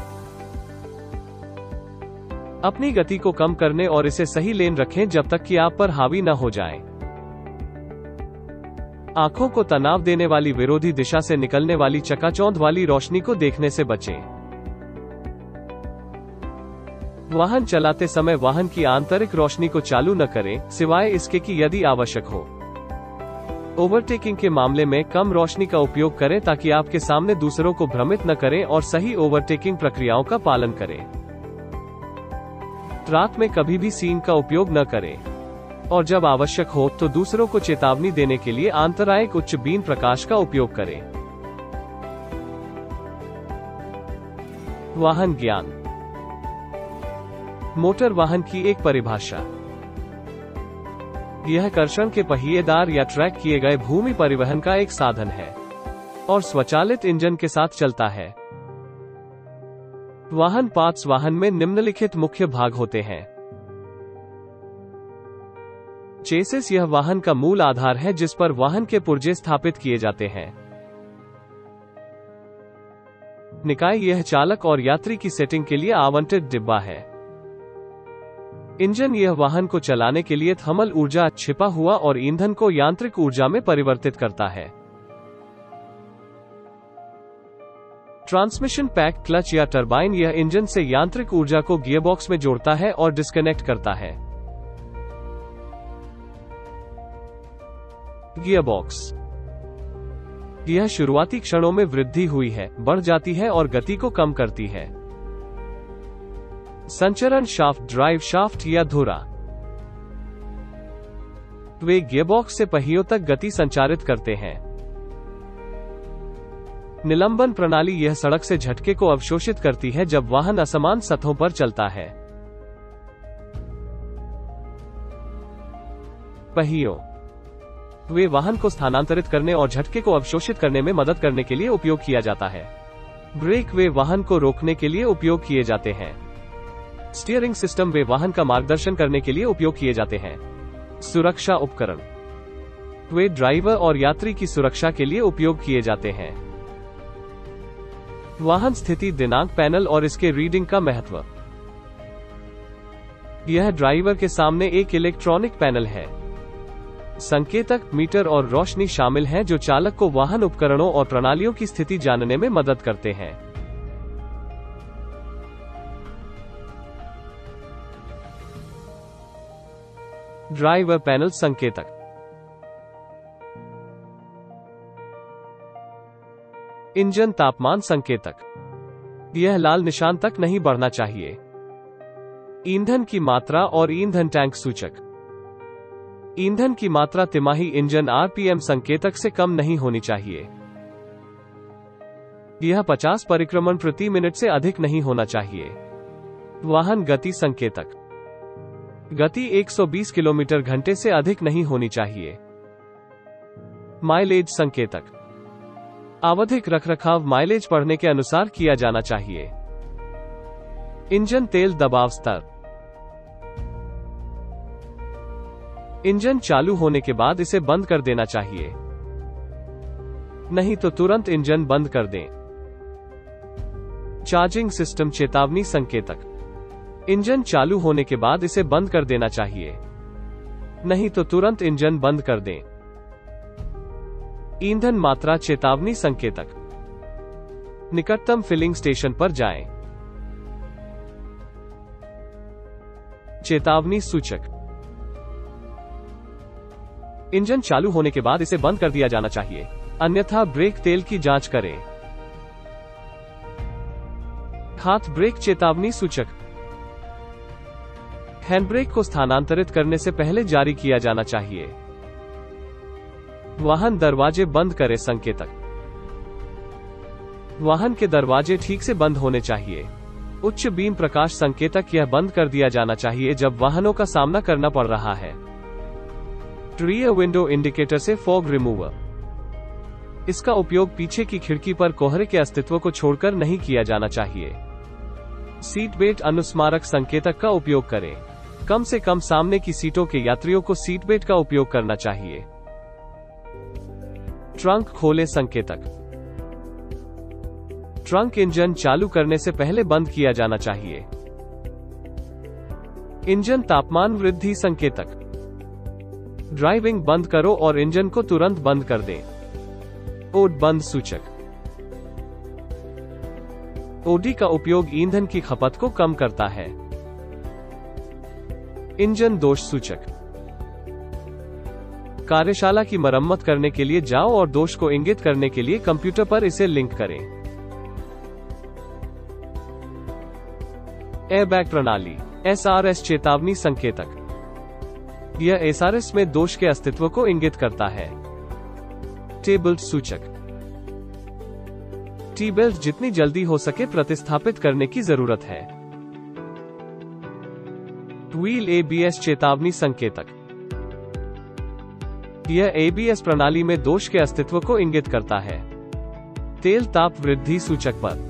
अपनी गति को कम करने और इसे सही लेन रखें जब तक कि आप पर हावी न हो जाए। आंखों को तनाव देने वाली विरोधी दिशा से निकलने वाली चकाचौंध वाली रोशनी को देखने से बचें। वाहन चलाते समय वाहन की आंतरिक रोशनी को चालू न करें, सिवाय इसके कि यदि आवश्यक हो। ओवरटेकिंग के मामले में कम रोशनी का उपयोग करें ताकि आपके सामने दूसरों को भ्रमित न करें और सही ओवरटेकिंग प्रक्रियाओं का पालन करें। रात में कभी भी सीन का उपयोग न करें और जब आवश्यक हो तो दूसरों को चेतावनी देने के लिए आंतरायिक उच्च बीम प्रकाश का उपयोग करें। वाहन ज्ञान। मोटर वाहन की एक परिभाषा। यह कर्षण के पहिएदार या ट्रैक किए गए भूमि परिवहन का एक साधन है और स्वचालित इंजन के साथ चलता है। वाहन पार्ट्स। वाहन में निम्नलिखित मुख्य भाग होते हैं। चेसिस। यह वाहन का मूल आधार है जिस पर वाहन के पुर्जे स्थापित किए जाते हैं। निकाय। यह चालक और यात्री की सेटिंग के लिए आवंटित डिब्बा है। इंजन। यह वाहन को चलाने के लिए थर्मल ऊर्जा, छिपा हुआ और ईंधन को यांत्रिक ऊर्जा में परिवर्तित करता है। Transmission pack. क्लच या टरबाइन। यह इंजन से यांत्रिक ऊर्जा को गियरबॉक्स में जोड़ता है और डिस्कनेक्ट करता है। गियरबॉक्स। यह शुरुआती क्षणों में वृद्धि हुई है, बढ़ जाती है और गति को कम करती है। संचरण शाफ्ट। ड्राइव शाफ्ट या धुरा। वे गियरबॉक्स से पहियों तक गति संचारित करते हैं। निलंबन प्रणाली। यह सड़क से झटके को अवशोषित करती है जब वाहन असमान सतहों पर चलता है। पहियों। वे वाहन को स्थानांतरित करने और झटके को अवशोषित करने में मदद करने के लिए उपयोग किया जाता है। ब्रेक। वे वाहन को रोकने के लिए उपयोग किए जाते हैं। Steering system. वे वाहन का मार्गदर्शन करने के लिए उपयोग किए जाते हैं। सुरक्षा उपकरण। वे ड्राइवर और यात्री की सुरक्षा के लिए उपयोग किए जाते हैं। वाहन स्थिति दिनांक पैनल और इसके रीडिंग का महत्व। यह ड्राइवर के सामने एक इलेक्ट्रॉनिक पैनल है। संकेतक, मीटर और रोशनी शामिल हैं जो चालक को वाहन उपकरणों और प्रणालियों की स्थिति जानने में मदद करते हैं। ड्राइवर पैनल संकेतक। इंजन तापमान संकेतक। यह लाल निशान तक नहीं बढ़ना चाहिए। ईंधन की मात्रा और ईंधन टैंक सूचक। ईंधन की मात्रा तिमाही इंजन आरपीएम संकेतक से कम नहीं होनी चाहिए। यह 50 परिक्रमण प्रति मिनट से अधिक नहीं होना चाहिए। वाहन गति संकेतक। गति 120 किलोमीटर घंटे से अधिक नहीं होनी चाहिए। माइलेज संकेतक। आवधिक रखरखाव माइलेज पढ़ने के अनुसार किया जाना चाहिए। इंजन तेल दबाव स्तर। इंजन चालू होने के बाद इसे बंद कर देना चाहिए, नहीं तो तुरंत इंजन बंद कर दें। चार्जिंग सिस्टम चेतावनी संकेतक। इंजन चालू होने के बाद इसे बंद कर देना चाहिए, नहीं तो तुरंत इंजन बंद कर दें। ईंधन मात्रा चेतावनी संकेतक। निकटतम फिलिंग स्टेशन पर जाएं। चेतावनी सूचक। इंजन चालू होने के बाद इसे बंद कर दिया जाना चाहिए, अन्यथा ब्रेक तेल की जांच करें। हाथ ब्रेक चेतावनी सूचक। हैंडब्रेक को स्थानांतरित करने से पहले जारी किया जाना चाहिए। वाहन दरवाजे बंद करें संकेतक। वाहन के दरवाजे ठीक से बंद होने चाहिए। उच्च बीम प्रकाश संकेतक। यह बंद कर दिया जाना चाहिए जब वाहनों का सामना करना पड़ रहा है। रियर विंडो इंडिकेटर से फॉग रिमूवर। इसका उपयोग पीछे की खिड़की पर कोहरे के अस्तित्व को छोड़कर नहीं किया जाना चाहिए। सीट बेल्ट अनुस्मारक संकेतक का उपयोग करें। कम से कम सामने की सीटों के यात्रियों को सीट बेल्ट का उपयोग करना चाहिए। ट्रंक खोले संकेतक। ट्रंक इंजन चालू करने से पहले बंद किया जाना चाहिए। इंजन तापमान वृद्धि संकेतक। ड्राइविंग बंद करो और इंजन को तुरंत बंद कर दें। ओड बंद सूचक। ओडी का उपयोग ईंधन की खपत को कम करता है। इंजन दोष सूचक। कार्यशाला की मरम्मत करने के लिए जाओ और दोष को इंगित करने के लिए कंप्यूटर पर इसे लिंक करें। एयरबैग प्रणाली। एसआरएस चेतावनी संकेतक। यह एसआरएस में दोष के अस्तित्व को इंगित करता है। टेबल्ट सूचक। टी बेल्ट जितनी जल्दी हो सके प्रतिस्थापित करने की जरूरत है। व्हील एबीएस चेतावनी संकेतक। यह एबीएस प्रणाली में दोष के अस्तित्व को इंगित करता है। तेल ताप वृद्धि सूचक पर।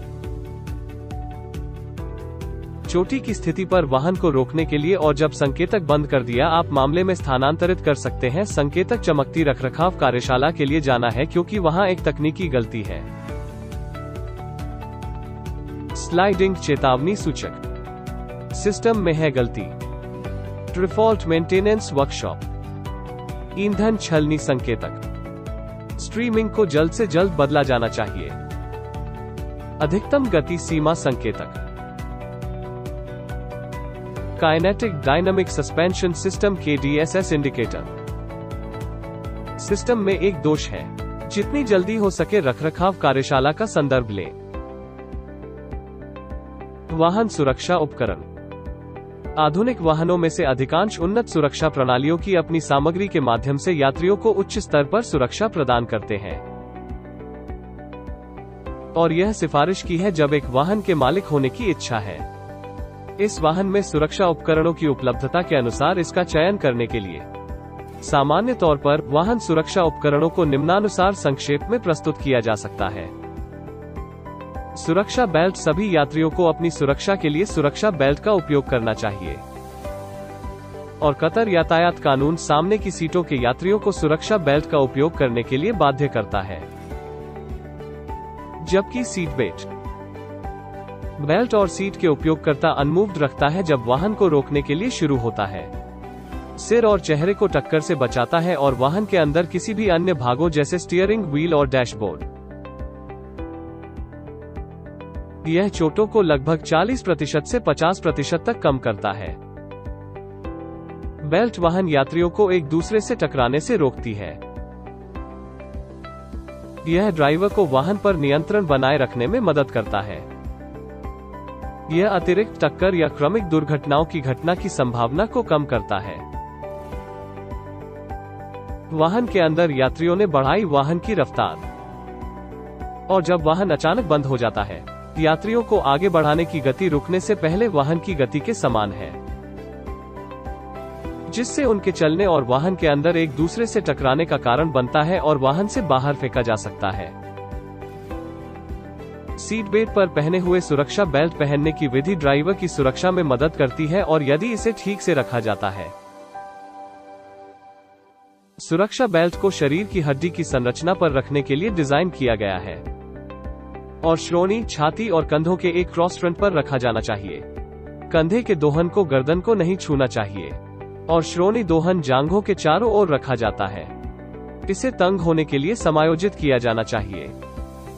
चोटी की स्थिति पर वाहन को रोकने के लिए और जब संकेतक बंद कर दिया आप मामले में स्थानांतरित कर सकते हैं। संकेतक चमकती रखरखाव कार्यशाला के लिए जाना है क्योंकि वहां एक तकनीकी गलती है। स्लाइडिंग चेतावनी सूचक। सिस्टम में है गलती। Default maintenance workshop. ईंधन छलनी संकेतक। स्ट्रीमिंग को जल्द से जल्द बदला जाना चाहिए। अधिकतम गति सीमा संकेतक। Kinetic dynamic suspension system KDSS indicator. System में एक दोष है। जितनी जल्दी हो सके रखरखाव कार्यशाला का संदर्भ लें। वाहन सुरक्षा उपकरण। आधुनिक वाहनों में से अधिकांश उन्नत सुरक्षा प्रणालियों की अपनी सामग्री के माध्यम से यात्रियों को उच्च स्तर पर सुरक्षा प्रदान करते हैं और यह सिफारिश की है जब एक वाहन के मालिक होने की इच्छा है। इस वाहन में सुरक्षा उपकरणों की उपलब्धता के अनुसार इसका चयन करने के लिए सामान्य तौर पर वाहन सुरक्षा उपकरणों को निम्नानुसार संक्षेप में प्रस्तुत किया जा सकता है। सुरक्षा बेल्ट। सभी यात्रियों को अपनी सुरक्षा के लिए सुरक्षा बेल्ट का उपयोग करना चाहिए और कतर यातायात कानून सामने की सीटों के यात्रियों को सुरक्षा बेल्ट का उपयोग करने के लिए बाध्य करता है। जबकि सीट बेल्ट और सीट के उपयोगकर्ता अनमूव्ड रखता है जब वाहन को रोकने के लिए शुरू होता है। सिर और चेहरे को टक्कर से बचाता है और वाहन के अंदर किसी भी अन्य भागों जैसे स्टीयरिंग व्हील और डैशबोर्ड। यह चोटों को लगभग 40% से 50% तक कम करता है। बेल्ट वाहन यात्रियों को एक दूसरे से टकराने से रोकती है। यह ड्राइवर को वाहन पर नियंत्रण बनाए रखने में मदद करता है। यह अतिरिक्त टक्कर या क्रमिक दुर्घटनाओं की घटना की संभावना को कम करता है। वाहन के अंदर यात्रियों ने बढ़ाई वाहन की रफ्तार और जब वाहन अचानक बंद हो जाता है यात्रियों को आगे बढ़ाने की गति रुकने से पहले वाहन की गति के समान है, जिससे उनके चलने और वाहन के अंदर एक दूसरे से टकराने का कारण बनता है और वाहन से बाहर फेंका जा सकता है। सीट बेल्ट पर पहने हुए सुरक्षा बेल्ट पहनने की विधि ड्राइवर की सुरक्षा में मदद करती है और यदि इसे ठीक से रखा जाता है। सुरक्षा बेल्ट को शरीर की हड्डी की संरचना पर रखने के लिए डिजाइन किया गया है और श्रोणी, छाती और कंधों के एक क्रॉस फ्रंट पर रखा जाना चाहिए। कंधे के दोहन को गर्दन को नहीं छूना चाहिए और श्रोणी दोहन जांघों के चारों ओर रखा जाता है। इसे तंग होने के लिए समायोजित किया जाना चाहिए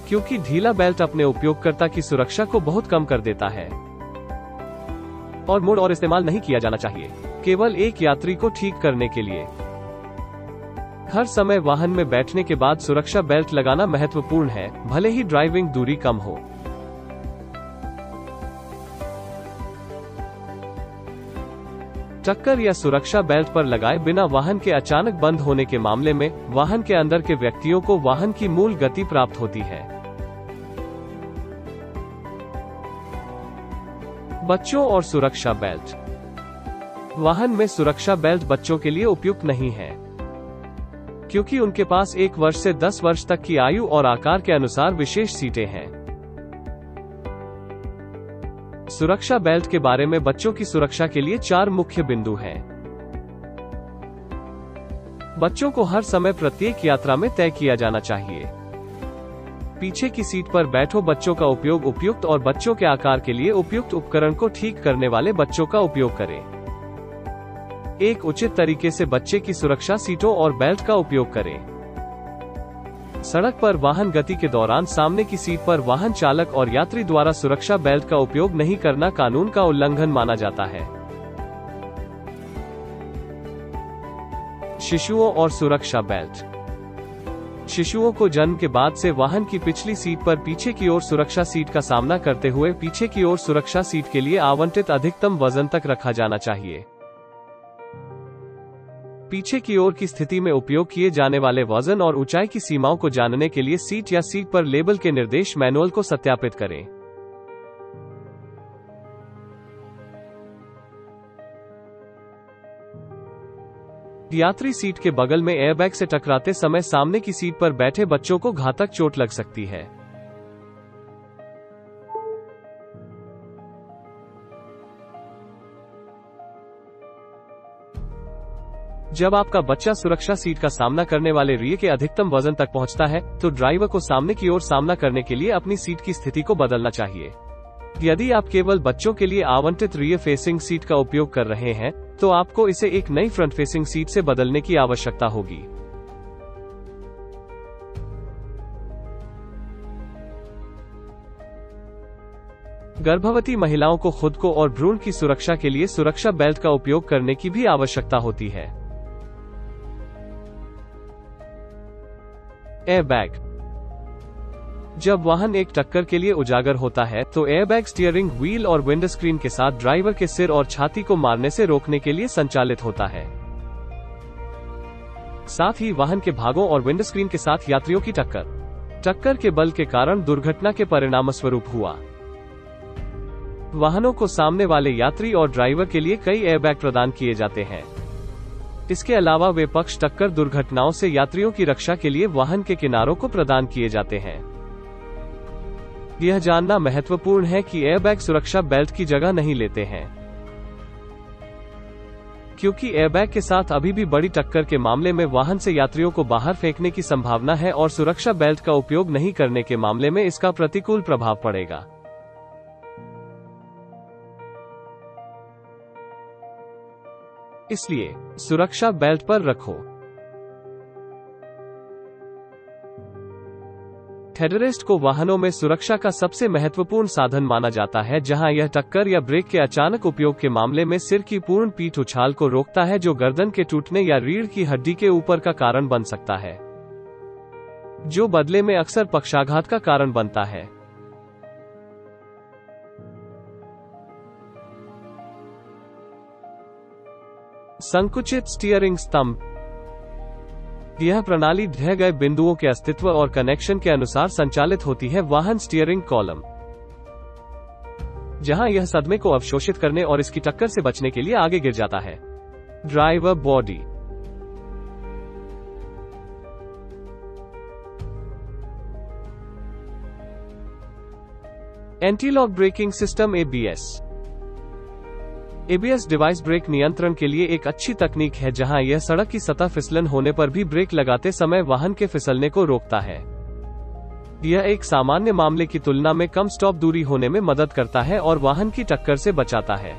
क्योंकि ढीला बेल्ट अपने उपयोगकर्ता की सुरक्षा को बहुत कम कर देता है और मुड़ और इस्तेमाल नहीं किया जाना चाहिए, केवल एक यात्री को ठीक करने के लिए। हर समय वाहन में बैठने के बाद सुरक्षा बेल्ट लगाना महत्वपूर्ण है, भले ही ड्राइविंग दूरी कम हो। टक्कर या सुरक्षा बेल्ट पर लगाए बिना वाहन के अचानक बंद होने के मामले में वाहन के अंदर के व्यक्तियों को वाहन की मूल गति प्राप्त होती है। बच्चों और सुरक्षा बेल्ट। वाहन में सुरक्षा बेल्ट बच्चों के लिए उपयुक्त नहीं है क्योंकि उनके पास 1 वर्ष से 10 वर्ष तक की आयु और आकार के अनुसार विशेष सीटें हैं। सुरक्षा बेल्ट के बारे में बच्चों की सुरक्षा के लिए 4 मुख्य बिंदु हैं। बच्चों को हर समय प्रत्येक यात्रा में तय किया जाना चाहिए। पीछे की सीट पर बैठो बच्चों का उपयोग उपयुक्त और बच्चों के आकार के लिए उपयुक्त उपकरण को ठीक करने वाले बच्चों का उपयोग करें। एक उचित तरीके से बच्चे की सुरक्षा सीटों और बेल्ट का उपयोग करें। सड़क पर वाहन गति के दौरान सामने की सीट पर वाहन चालक और यात्री द्वारा सुरक्षा बेल्ट का उपयोग नहीं करना कानून का उल्लंघन माना जाता है। शिशुओं और सुरक्षा बेल्ट। शिशुओं को जन्म के बाद से वाहन की पिछली सीट पर पीछे की ओर सुरक्षा सीट का सामना करते हुए पीछे की ओर सुरक्षा सीट के लिए आवंटित अधिकतम वजन तक रखा जाना चाहिए। पीछे की ओर की स्थिति में उपयोग किए जाने वाले वजन और ऊंचाई की सीमाओं को जानने के लिए सीट या सीट पर लेबल के निर्देश मैनुअल को सत्यापित करें। यात्री सीट के बगल में एयरबैग से टकराते समय सामने की सीट पर बैठे बच्चों को घातक चोट लग सकती है। जब आपका बच्चा सुरक्षा सीट का सामना करने वाले रियर के अधिकतम वजन तक पहुंचता है, तो ड्राइवर को सामने की ओर सामना करने के लिए अपनी सीट की स्थिति को बदलना चाहिए। यदि आप केवल बच्चों के लिए आवंटित रियर फेसिंग सीट का उपयोग कर रहे हैं, तो आपको इसे एक नई फ्रंट फेसिंग सीट से बदलने की आवश्यकता होगी। गर्भवती महिलाओं को खुद को और भ्रूण की सुरक्षा के लिए सुरक्षा बेल्ट का उपयोग करने की भी आवश्यकता होती है। एयरबैग। जब वाहन एक टक्कर के लिए उजागर होता है, तो एयरबैग स्टीयरिंग व्हील और विंडस्क्रीन के साथ ड्राइवर के सिर और छाती को मारने से रोकने के लिए संचालित होता है। साथ ही वाहन के भागों और विंडस्क्रीन के साथ यात्रियों की टक्कर के बल के कारण दुर्घटना के परिणामस्वरूप हुआ। वाहनों को सामने वाले यात्री और ड्राइवर के लिए कई एयरबैग प्रदान किए जाते हैं। इसके अलावा वे पक्ष टक्कर दुर्घटनाओं से यात्रियों की रक्षा के लिए वाहन के किनारों को प्रदान किए जाते हैं। यह जानना महत्वपूर्ण है कि एयरबैग सुरक्षा बेल्ट की जगह नहीं लेते हैं, क्योंकि एयरबैग के साथ अभी भी बड़ी टक्कर के मामले में वाहन से यात्रियों को बाहर फेंकने की संभावना है और सुरक्षा बेल्ट का उपयोग नहीं करने के मामले में इसका प्रतिकूल प्रभाव पड़ेगा। इसलिए सुरक्षा बेल्ट पर रखो। हेडरेस्ट को वाहनों में सुरक्षा का सबसे महत्वपूर्ण साधन माना जाता है, जहां यह टक्कर या ब्रेक के अचानक उपयोग के मामले में सिर की पूर्ण पीठ उछाल को रोकता है, जो गर्दन के टूटने या रीढ़ की हड्डी के ऊपर का कारण बन सकता है, जो बदले में अक्सर पक्षाघात का कारण बनता है। संकुचित स्टीयरिंग स्तंभ। यह प्रणाली ढह गए बिंदुओं के अस्तित्व और कनेक्शन के अनुसार संचालित होती है। वाहन स्टीयरिंग कॉलम, जहां यह सदमे को अवशोषित करने और इसकी टक्कर से बचने के लिए आगे गिर जाता है। Driver body. Anti-lock braking system ABS. ABS device brake नियंत्रण के लिए एक अच्छी तकनीक है, जहां यह सड़क की सतह फिसलन होने पर भी ब्रेक लगाते समय वाहन के फिसलने को रोकता है। यह एक सामान्य मामले की तुलना में कम स्टॉप दूरी होने में मदद करता है और वाहन की टक्कर से बचाता है।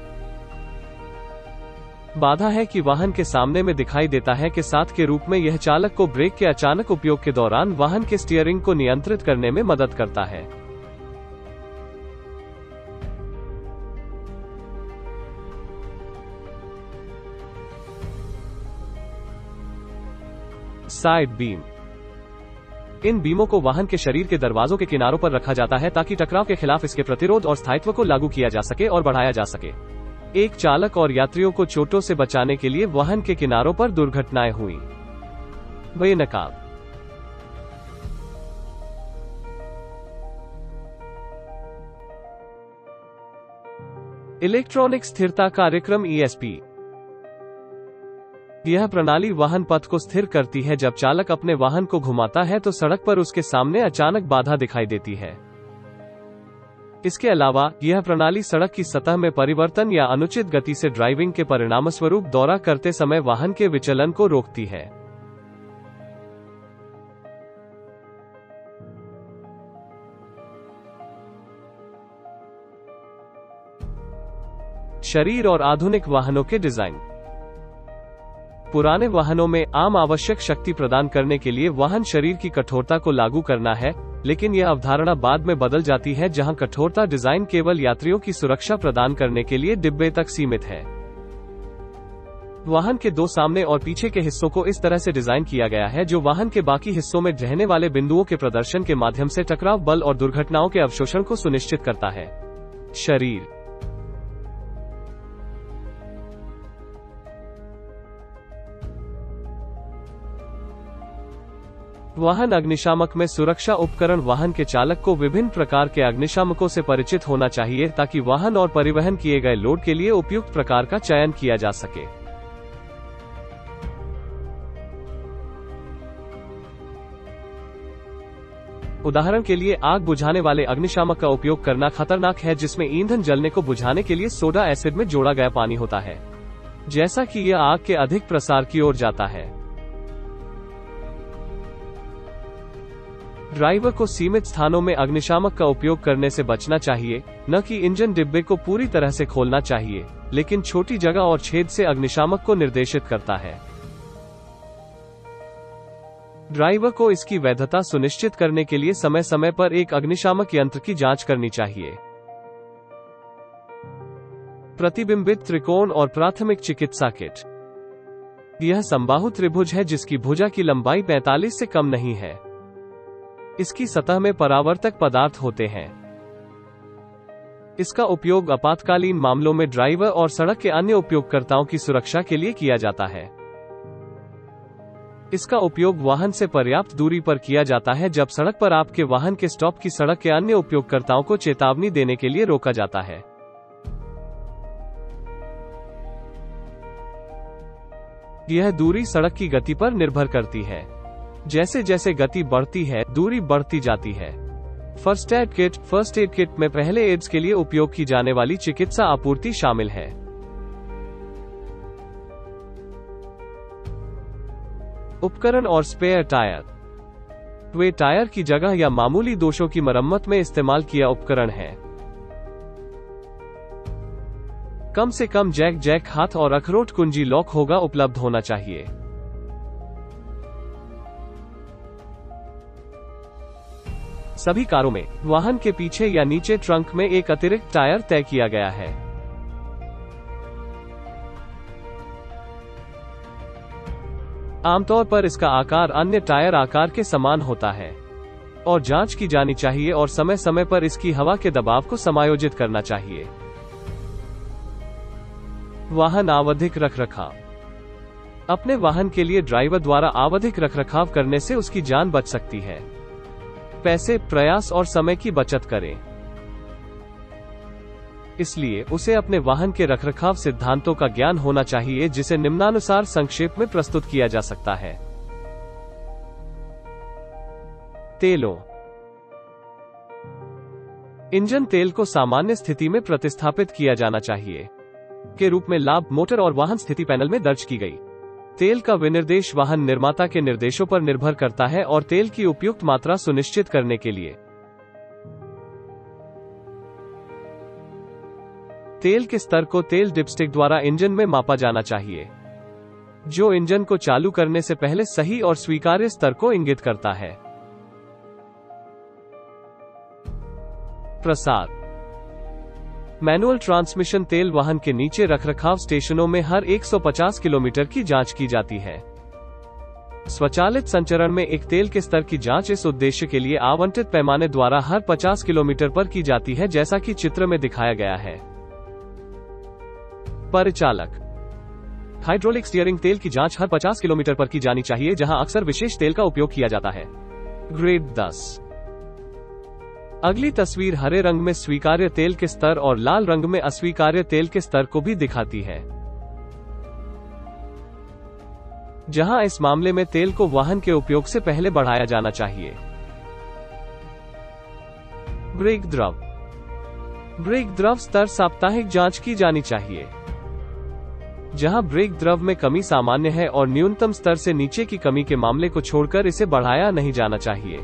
बाधा है कि वाहन के सामने में दिखाई देता है के साथ के रूप में यह चालक को ब्रेक के अचानक उपयोग के दौरान वाहन के स्टीयरिंग को नियंत्रित करने में मदद करता है। Side beam. इन बीमों को वाहन के शरीर के दरवाजों के किनारों पर रखा जाता है ताकि टकराव के खिलाफ इसके प्रतिरोध और स्थायित्व को लागू किया जा सके और बढ़ाया जा सके। एक चालक और यात्रियों को चोटों से बचाने के लिए वाहन के किनारों पर दुर्घटनाएं हुई। बेनकाब। इलेक्ट्रॉनिक स्थिरता कार्यक्रम ईएसपी। यह प्रणाली वाहन पथ को स्थिर करती है। जब चालक अपने वाहन को घुमाता है तो सड़क पर उसके सामने अचानक बाधा दिखाई देती है। इसके अलावा यह प्रणाली सड़क की सतह में परिवर्तन या अनुचित गति से ड्राइविंग के परिणामस्वरूप दौरा करते समय वाहन के विचलन को रोकती है। शरीर और आधुनिक वाहनों के डिजाइन। पुराने वाहनों में आम आवश्यक शक्ति प्रदान करने के लिए वाहन शरीर की कठोरता को लागू करना है, लेकिन यह अवधारणा बाद में बदल जाती है जहां कठोरता डिजाइन केवल यात्रियों की सुरक्षा प्रदान करने के लिए डिब्बे तक सीमित है। वाहन के दो सामने और पीछे के हिस्सों को इस तरह से डिजाइन किया गया है जो वाहन के बाकी हिस्सों में रहने वाले बिंदुओं के प्रदर्शन के माध्यम से टकराव बल और दुर्घटनाओं के अवशोषण को सुनिश्चित करता है। शरीर वाहन अग्निशामक में सुरक्षा उपकरण वाहन के चालक को विभिन्न प्रकार के अग्निशामकों से परिचित होना चाहिए ताकि वाहन और परिवहन किए गए लोड के लिए उपयुक्त प्रकार का चयन किया जा सके। उदाहरण के लिए आग बुझाने वाले अग्निशामक का उपयोग करना खतरनाक है जिसमें ईंधन जलने को बुझाने के लिए सोडा एसिड में जोड़ा गया पानी होता है, जैसा कि यह आग के अधिक प्रसार की ओर जाता है। ड्राइवर को सीमित स्थानों में अग्निशामक का उपयोग करने से बचना चाहिए, न कि इंजन डिब्बे को पूरी तरह से खोलना चाहिए, लेकिन छोटी जगह और छेद से अग्निशामक को निर्देशित करता है। ड्राइवर को इसकी वैधता सुनिश्चित करने के लिए समय समय पर एक अग्निशामक यंत्र की जांच करनी चाहिए। प्रतिबिंबित त्रिकोण और प्राथमिक चिकित्सा किट। यह समबाहु त्रिभुज है जिसकी भुजा की लंबाई 45 से कम नहीं है। इसकी सतह में परावर्तक पदार्थ होते हैं। इसका उपयोग आपातकालीन मामलों में ड्राइवर और सड़क के अन्य उपयोगकर्ताओं की सुरक्षा के लिए किया जाता है। इसका उपयोग वाहन से पर्याप्त दूरी पर किया जाता है जब सड़क पर आपके वाहन के स्टॉप की सड़क के अन्य उपयोगकर्ताओं को चेतावनी देने के लिए रोका जाता है। यह दूरी सड़क की गति पर निर्भर करती है। जैसे जैसे गति बढ़ती है, दूरी बढ़ती जाती है। फर्स्ट एड किट में पहले एड्स के लिए उपयोग की जाने वाली चिकित्सा आपूर्ति शामिल है। उपकरण और स्पेयर टायर। वे टायर की जगह या मामूली दोषों की मरम्मत में इस्तेमाल किया उपकरण है। कम से कम जैक हाथ और अखरोट कुंजी लॉक होगा उपलब्ध होना चाहिए। सभी कारों में वाहन के पीछे या नीचे ट्रंक में एक अतिरिक्त टायर तय किया गया है। आमतौर पर इसका आकार अन्य टायर आकार के समान होता है और जांच की जानी चाहिए और समय समय पर इसकी हवा के दबाव को समायोजित करना चाहिए। वाहन आवधिक रखरखाव। अपने वाहन के लिए ड्राइवर द्वारा आवधिक रखरखाव करने से उसकी जान बच सकती है। पैसे, प्रयास और समय की बचत करें। इसलिए उसे अपने वाहन के रखरखाव सिद्धांतों का ज्ञान होना चाहिए जिसे निम्नानुसार संक्षेप में प्रस्तुत किया जा सकता है। तेलों। इंजन तेल को सामान्य स्थिति में प्रतिस्थापित किया जाना चाहिए के रूप में लाभ मोटर और वाहन स्थिति पैनल में दर्ज की गई। तेल का विनिर्देश वाहन निर्माता के निर्देशों पर निर्भर करता है और तेल की उपयुक्त मात्रा सुनिश्चित करने के लिए तेल के स्तर को तेल डिपस्टिक द्वारा इंजन में मापा जाना चाहिए, जो इंजन को चालू करने से पहले सही और स्वीकार्य स्तर को इंगित करता है। प्रसार। मैनुअल ट्रांसमिशन तेल वाहन के नीचे रखरखाव स्टेशनों में हर 150 किलोमीटर की जांच की जाती है। स्वचालित संचरण में एक तेल के स्तर की जांच इस उद्देश्य के लिए आवंटित पैमाने द्वारा हर 50 किलोमीटर पर की जाती है, जैसा कि चित्र में दिखाया गया है। परिचालक। हाइड्रोलिक स्टीयरिंग तेल की जांच हर 50 किलोमीटर पर की जानी चाहिए, जहां अक्सर विशेष तेल का उपयोग किया जाता है। ग्रेड 10। अगली तस्वीर हरे रंग में स्वीकार्य तेल के स्तर और लाल रंग में अस्वीकार्य तेल के स्तर को भी दिखाती है, जहां इस मामले में तेल को वाहन के उपयोग से पहले बढ़ाया जाना चाहिए। ब्रेक द्रव। ब्रेक द्रव स्तर साप्ताहिक जांच की जानी चाहिए, जहां ब्रेक द्रव में कमी सामान्य है और न्यूनतम स्तर से नीचे की कमी के मामले को छोड़कर इसे बढ़ाया नहीं जाना चाहिए।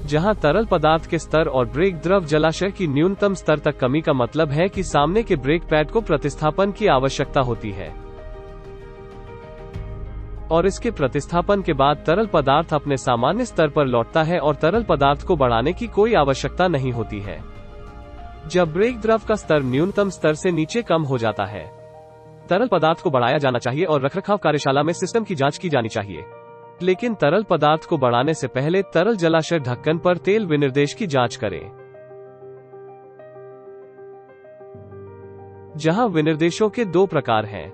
जहां तरल पदार्थ के स्तर और ब्रेक द्रव जलाशय की न्यूनतम स्तर तक कमी का मतलब है कि सामने के ब्रेक पैड को प्रतिस्थापन की आवश्यकता होती है। और इसके प्रतिस्थापन के बाद तरल पदार्थ अपने सामान्य स्तर पर लौटता है और तरल पदार्थ को बढ़ाने की कोई आवश्यकता नहीं होती है। जब ब्रेक द्रव का स्तर न्यूनतम स्तर से नीचे कम हो जाता है, तरल पदार्थ को बढ़ाया जाना चाहिए और रखरखाव कार्यशाला में सिस्टम की जांच की जानी चाहिए। लेकिन तरल पदार्थ को बढ़ाने से पहले तरल जलाशय ढक्कन पर तेल विनिर्देश की जांच करें। जहां विनिर्देशों के 2 प्रकार हैं।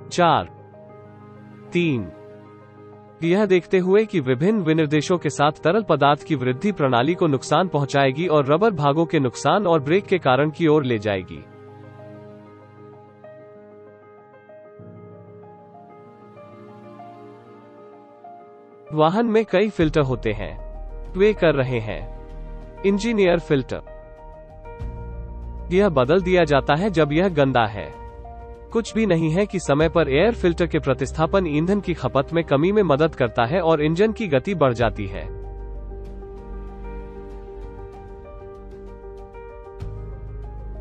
4, 3। यह देखते हुए कि विभिन्न विनिर्देशों के साथ तरल पदार्थ की वृद्धि प्रणाली को नुकसान पहुंचाएगी और रबर भागों के नुकसान और ब्रेक के कारण की ओर ले जाएगी। वाहन में कई फिल्टर होते हैं। वे कर रहे हैं। Engineer filter. यह बदल दिया जाता है जब यह गंदा है। कुछ भी नहीं है कि समय पर एयर फिल्टर के प्रतिस्थापन ईंधन की खपत में कमी में मदद करता है और इंजन की गति बढ़ जाती है।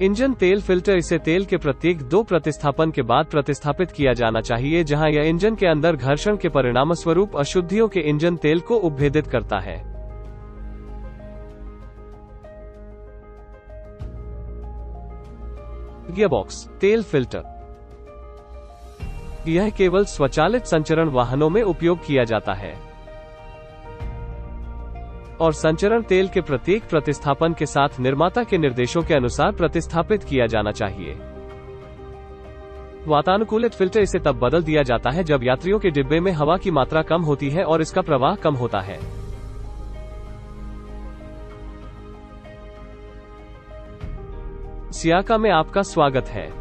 इंजन तेल फिल्टर। इसे तेल के प्रत्येक 2 प्रतिस्थापन के बाद प्रतिस्थापित किया जाना चाहिए, जहां यह इंजन के अंदर घर्षण के परिणामस्वरूप अशुद्धियों के इंजन तेल को उपभेदित करता है। गियरबॉक्स तेल फिल्टर। यह केवल स्वचालित संचरण वाहनों में उपयोग किया जाता है और संचरण तेल के प्रत्येक प्रतिस्थापन के साथ निर्माता के निर्देशों के अनुसार प्रतिस्थापित किया जाना चाहिए। वातानुकूलित फिल्टर। इसे तब बदल दिया जाता है जब यात्रियों के डिब्बे में हवा की मात्रा कम होती है और इसका प्रवाह कम होता है। सियाका में आपका स्वागत है।